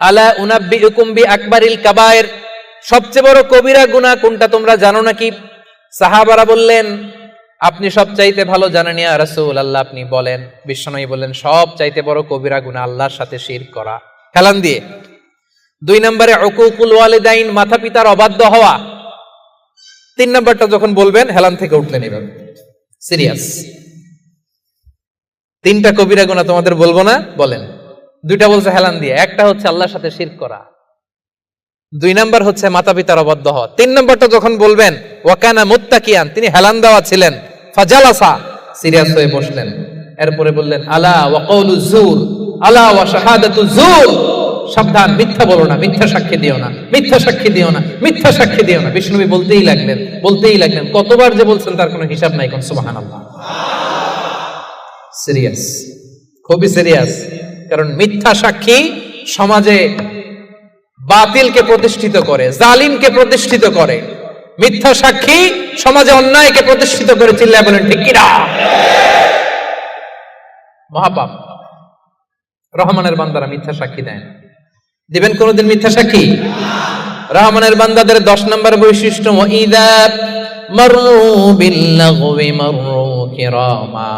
আলা উনাব্বিউকুম বিআকবারিল কাবায়ের, সবচেয়ে বড় কবিরা গুনাহ কোনটা তোমরা জানো নাকি? সাহাবারা বললেন, আপনি সবচাইতে ভালো জানেন ইয়া রাসূলুল্লাহ, আপনি বলেন। বিশ্বনবী বললেন, সবচাইতে বড় কবিরা গুনাহ আল্লাহর সাথে শিরক করা, হেলান দিয়ে। 2 নম্বরে উকুকুল ওয়ালিদাইন, মাতা পিতার অবাধ্য হওয়া। 3 নম্বরটা যখন বলবেন হেলান থেকে উঠলেন এভাবে, সিরিয়াস। 3টা কবিরা গুনাহ তোমাদের বলবো না, বলেন। 2টা বলছে হেলান দিয়ে, একটা হচ্ছে আল্লাহর সাথে শিরক করা, 2 নম্বর হচ্ছে মাতা পিতার অবাধ্য হওয়া। 3 নম্বরটা যখন বলবেন, ওয়াকানা মুত্তাকিয়ান, তিনি হেলান দেওয়া ছিলেন, ফাজালাসা, সিরিয়াস হয়ে বসলেন। এরপরে বললেন, আলা ওয়া কওলু যুর, আলা ওয়া শাহাদাতু যুর, সাবধান, মিথ্যা বলো না, মিথ্যা সাক্ষী দিও না, মিথ্যা সাক্ষী দিও না, মিথ্যা সাক্ষী দিও না। বিষ্ণুবী বলতেই লাগলেন, বলতেই লাগলেন, কতবার যে বলছেন তার কোনো হিসাব নাই। কোন সুবহানাল্লাহ। সিরিয়াস, খুবই সিরিয়াস। কারণ মিথ্যা সাক্ষী সমাজে বাতিলকে প্রতিষ্ঠিত করে, জালিমকে প্রতিষ্ঠিত করে। মিথ্যা সাক্ষী সমাজে অন্যায়কে প্রতিষ্ঠিত করে। চিল্লায় বলেন ঠিক কিনা? মহাপাপ। রহমানের বান্দারা মিথ্যা সাক্ষী দেন, দিবেন কোনদিন মিথ্যা সাক্ষী? রহমানের বান্দাদের 10 নম্বর বৈশিষ্ট্য, ওয়াইদা মাররু বিল্লাগওয়ি মাররু কিরামা,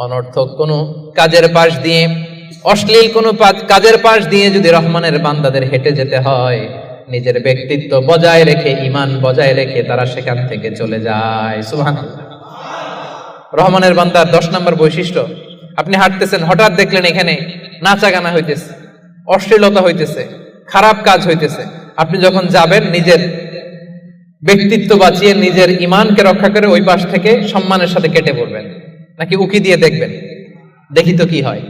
অনর্থক কোন কাজের পাশ দিয়ে, অশ্লীল কোন কাজের পাশ দিয়ে যদি রহমানের বান্দাদের হেঁটে যেতে হয়, নিজের ব্যক্তিত্ব বজায় রেখে, ঈমান বজায় রেখে তারা সেখান থেকে চলে যায়। সুবহানাল্লাহ। রহমানের বান্দার 10 নম্বর বৈশিষ্ট্য, আপনি হাঁটতেছেন, হঠাৎ দেখলেন এখানে নাচা গানা হইতেছে, অশ্লীলতা হইতেছে, খারাপ কাজ হইতেছে, আপনি যখন যাবেন নিজের ব্যক্তিত্ব বাঁচিয়ে, নিজের ঈমানকে রক্ষা করে ওই পাশ থেকে সম্মানের সাথে কেটে পড়বেন, নাকি উকি দিয়ে দেখবেন দেখি তো কি হয়,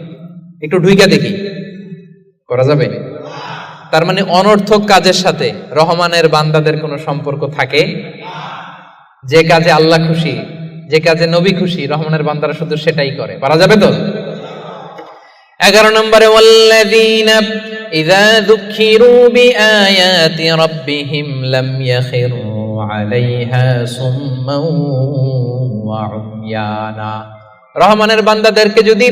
একটু ঢুইকা দেখি, করা যাবে? তার মানে অনর্থক কাজের সাথে রহমানের বান্দাদের কোনো সম্পর্ক থাকে? যে কাজে আল্লাহ খুশি, যে কাজে নবী খুশি, রহমানের বান্দারা শুধু সেটাই করে। পারা যাবে তো? 11 নম্বরে, ওয়াল্লাযীনা ইযা যুকিরু বিআয়াতি রাব্বিহিম লাম ইয়াখিরু আলাইহা সুম্মান ওয়া উময়ানা। রহমানের বান্দাদেরকে যদি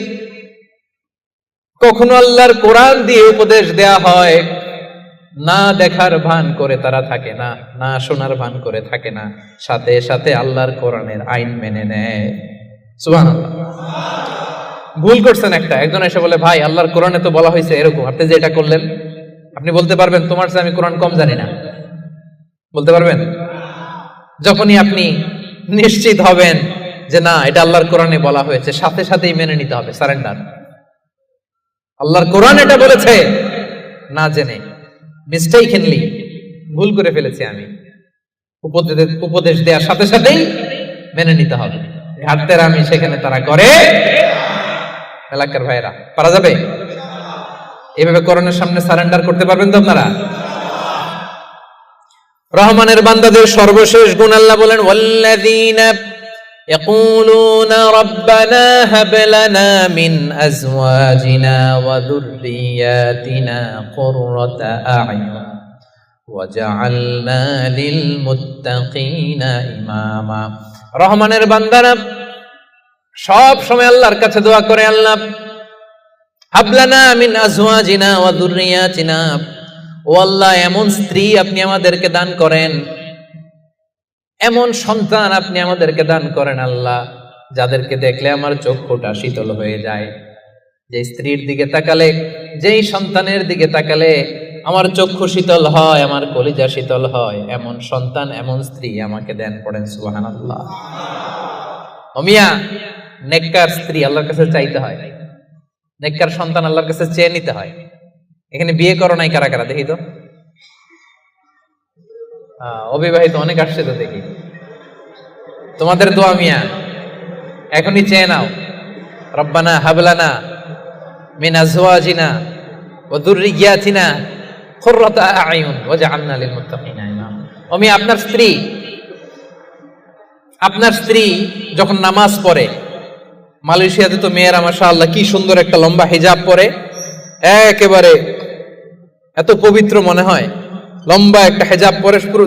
কখনো আল্লাহর কোরআন দিয়ে উপদেশ দেয়া হয়, না দেখার ভান করে তারা থাকে না, না শোনার ভান করে থাকে না, সাথে সাথে আল্লাহর কোরআনের আইন মেনে নেয়। সুবহানাল্লাহ। ভুল করছেন একটা, একজন এসে বলে, ভাই আল্লাহর কোরআনে তো বলা হয়েছে এরকম, আপনি যে এটা করলেন, আপনি বলতে পারবেন তোমার চেয়ে আমি কোরআন কম জানি না? বলতে পারবেন? যখনই আপনি নিশ্চিত হবেন যে না এটা আল্লাহর কোরআনে বলা হয়েছে, সাথে সাথেই মেনে নিতে হবে, সারেন্ডার। আল্লাহর কোরআন এটা বলেছে, না জেনে মিস্টেকলি ভুল করে ফেলেছি আমি, উপদেশ দেওয়ার সাথে সাথেই মেনে নিতে হবে। ঘাটতের আমি সেখানে তারা করে। এলাকার ভাইয়েরা, পারা যাবে? এইভাবে কোরআনের সামনে সারেন্ডার করতে পারবেন তো আপনারা? রহমানের বান্দাদের সর্বশেষ গুণ আল্লাহ বলেন, ওয়াল্লাযীনা يقولون ربنا هب لنا من أزواجنا وذرياتنا قرة أعين وجعلنا للمتقين إماما। রহমানের বান্দারা সব সময় আল্লাহর কাছে দোয়া করে, আল্লাহ হাবলানা মিন আজওয়াজিনা ওয়া যুররিয়াতিনা, ও আল্লাহ এমন স্ত্রী আপনি আমাদেরকে দান করেন, এমন সন্তান আপনি আমাদেরকে দান করেন আল্লাহ, যাদেরকে দেখলে আমার চক্ষুটা শীতল হয়ে যায়। যে স্ত্রীর দিকে তাকালে, যেই সন্তানের দিকে তাকালে আমার চক্ষু শীতল হয়, আমার কলিজা শীতল হয়, এমন সন্তান, এমন স্ত্রী আমাকে দেন। পড়েন সুবহানাল্লাহ। ওমিয়া, নেককার স্ত্রী আল্লাহর কাছে চাইতে হয়, নেককার সন্তান আল্লাহর কাছে চেয়ে নিতে হয়। এখানে বিয়ে করো নাই কারা কারা দেখি তো? অবিবাহিত অনেক আসছে তো দেখি। তোমাদের দোয়া মিয়া, এখনই চেয়ে নাও। রব্বানা হাবলানা মিন আজওয়াজিনা ওয়া যুররিয়াতিনা কুররাতা আ'য়ুন ওয়াজআলনা লিল মুত্তাকিনা ইমামা। আমি আপনার স্ত্রী যখন নামাজ পড়ে, মালয়েশিয়াতে তো মেয়েরা মাশাআল্লাহ কি সুন্দর একটা লম্বা হিজাব পরে, একেবারে এত পবিত্র মনে হয়। লম্বা একটা হিজাব পরে পুরো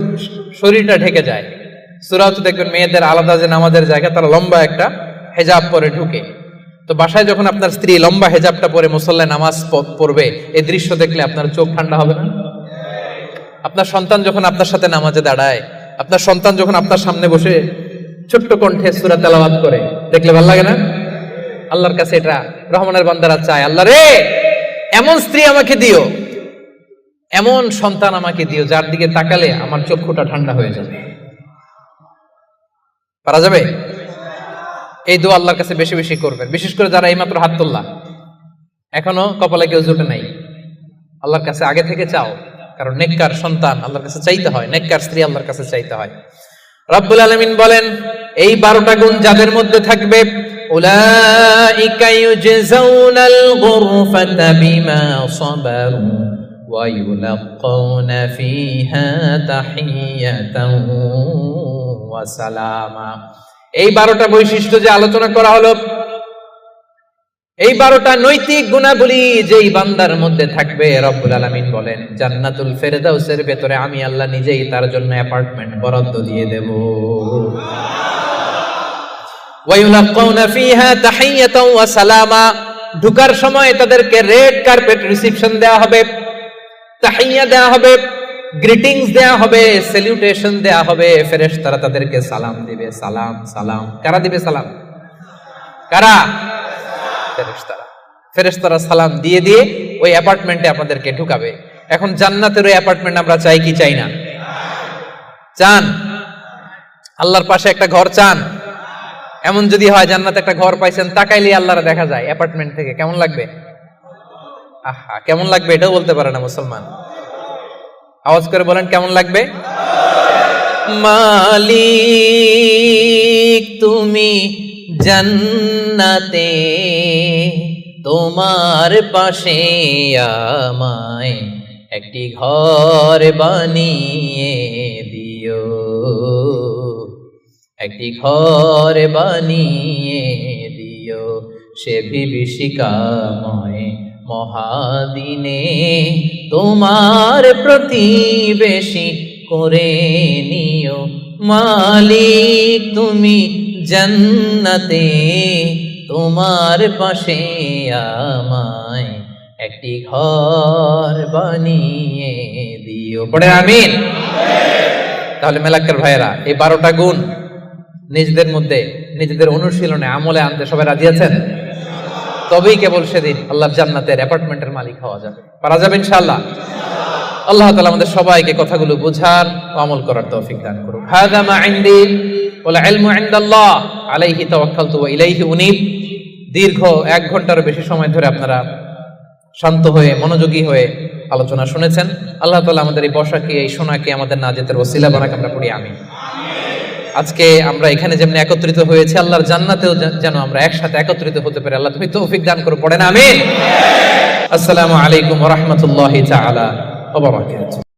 শরীরটা ঢেকে যায়। সূরাতে দেখবেন মেয়েদের আলাদা যে নামাজের জায়গা, তারা লম্বা একটা হিজাব পরে ঢুকে। তো বাসায় যখন আপনার স্ত্রী লম্বা হিজাবটা পরে মুসল্লায় নামাজ পড়বে, এই দৃশ্য দেখলে আপনার চোখ ঠান্ডা হবে না? আপনার সন্তান যখন আপনার সাথে নামাজে দাঁড়ায়, আপনার সন্তান যখন আপনার সামনে বসে ছোট্ট কণ্ঠে সূরা তেলাওয়াত করে, দেখলে ভালো লাগে না? আল্লাহর কাছে এটা রহমানের বান্দারা চায়, আল্লাহ রে এমন স্ত্রী আমাকে দিও, এমন সন্তান আমাকে দিও যার দিকে তাকালে আমার চক্ষুটা ঠান্ডা হয়ে যাবে। পারা যাবে? এই দোয়া আল্লাহর কাছে বেশি বেশি করবেন, বিশেষ করে যারা এইমাত্র হাত তুললা, এখনো কপালে কেউ জোটে নাই, আল্লাহর কাছে আগে থেকে চাও। কারণ নেককার সন্তান আল্লাহর কাছে চাইতে হয়, নেককার স্ত্রী আল্লাহর কাছে চাইতে হয়। রব্বুল আলামিন বলেন, এই 12টা গুণ যাদের মধ্যে থাকবে, উলাইকা ইউজজাউনাল গুরফাতা বিমা সাবারু ওয়া ইউলাক্কাউনা ফিহা তাহিয়াতান ওয়া সালামা। এই 12টা বৈশিষ্ট্য যে আলোচনা করা হলো, এই 12টা নৈতিক গুণাবলী যেই বান্দার মধ্যে থাকবে, রব্বুল আলামিন বলেন জান্নাতুল ফেরদাউসের ভেতরে আমি আল্লাহ নিজেই তার জন্য অ্যাপার্টমেন্ট বরাদ্দ দিয়ে দেব। ওয়া ইউলাক্কাউনা ফিহা তাহিয়াতান ওয়া সালামা। ঢোকার সময় তাদেরকে রেড কার্পেট রিসেপশন দেওয়া হবে, তাহিয়া দেওয়া হবে, গ্রিটিংস দেওয়া হবে, স্যালুটেশন দেওয়া হবে। ফেরেশতারা তাদেরকে সালাম দিবে। সালাম সালাম কারা দিবে? সালাম কারা? ফেরেশতারা সালাম দিয়ে দিয়ে ওই অ্যাপার্টমেন্টে আপনাদেরকে ঢুকাবে। এখন জান্নাতের ওই অ্যাপার্টমেন্ট আমরা চাই কি চাই না? চান? আল্লাহর পাশে একটা ঘর চান? এমন যদি হয় জান্নাতে একটা ঘর পাইছেন, তাকাইলে আল্লাহরা দেখা যায় অ্যাপার্টমেন্ট থেকে, কেমন লাগবে? আহা, কেমন লাগবে এটাও বলতে পারে না মুসলমান। আওয়াজ করে বলেন কেমন লাগবে? মালিক তুমি জান্নাতে, তোমার পাশে আমায় একটি ঘর বানিয়ে দিও, একটি ঘর বানিয়ে দিও সে বিভীষিকাময় মহাদিনে, তোমার প্রতিবেশী করে নিও। মালিক তুমি জান্নাতে, তোমার পাশে আমায় একটি ঘর বানিয়ে দিও। পড়ে আমিন। তাহলে মেলাক্কার ভাইয়েরা, এই 12টা গুণ নিজেদের মধ্যে, নিজেদের অনুশীলনে, আমলে আনতে সবাই রাজি আছেন? তবেই কেবল সেদিন আল্লাহর জান্নাতের অ্যাপার্টমেন্টের মালিক হওয়া যাবে। পারা যাবে ইনশাআল্লাহ। আল্লাহ তাআলা আমাদের সবাইকে কথাগুলো বোঝার ও আমল করার তৌফিক দান করুন। হাযা মা ইনদি ওয়াল ইলমু ইনদাল্লাহ আলাইহি তাওয়াক্কালতু ওয়া ইলাইহি উনীব। দীর্ঘ 1 ঘন্টার বেশি সময় ধরে আপনারা শান্ত হয়ে, মনোযোগী হয়ে আলোচনা শুনেছেন। আল্লাহ তাআলা আমাদের এই বসাকে, এই শোনাকে আমাদের নাজাতের ওসিলা বানাক। আমরা পড়ি আমিন। আজকে আমরা এখানে যেমন একত্রিত হয়েছে, আল্লাহর জান্নাতেও যেন আমরা একসাথে একত্রিত হতে পারি। আল্লাহ তুমি তৌফিক দান করো। পড়েন আমিন। আসসালামু আলাইকুম ওয়া রাহমাতুল্লাহি তাআলা ওয়া বারাকাতুহু।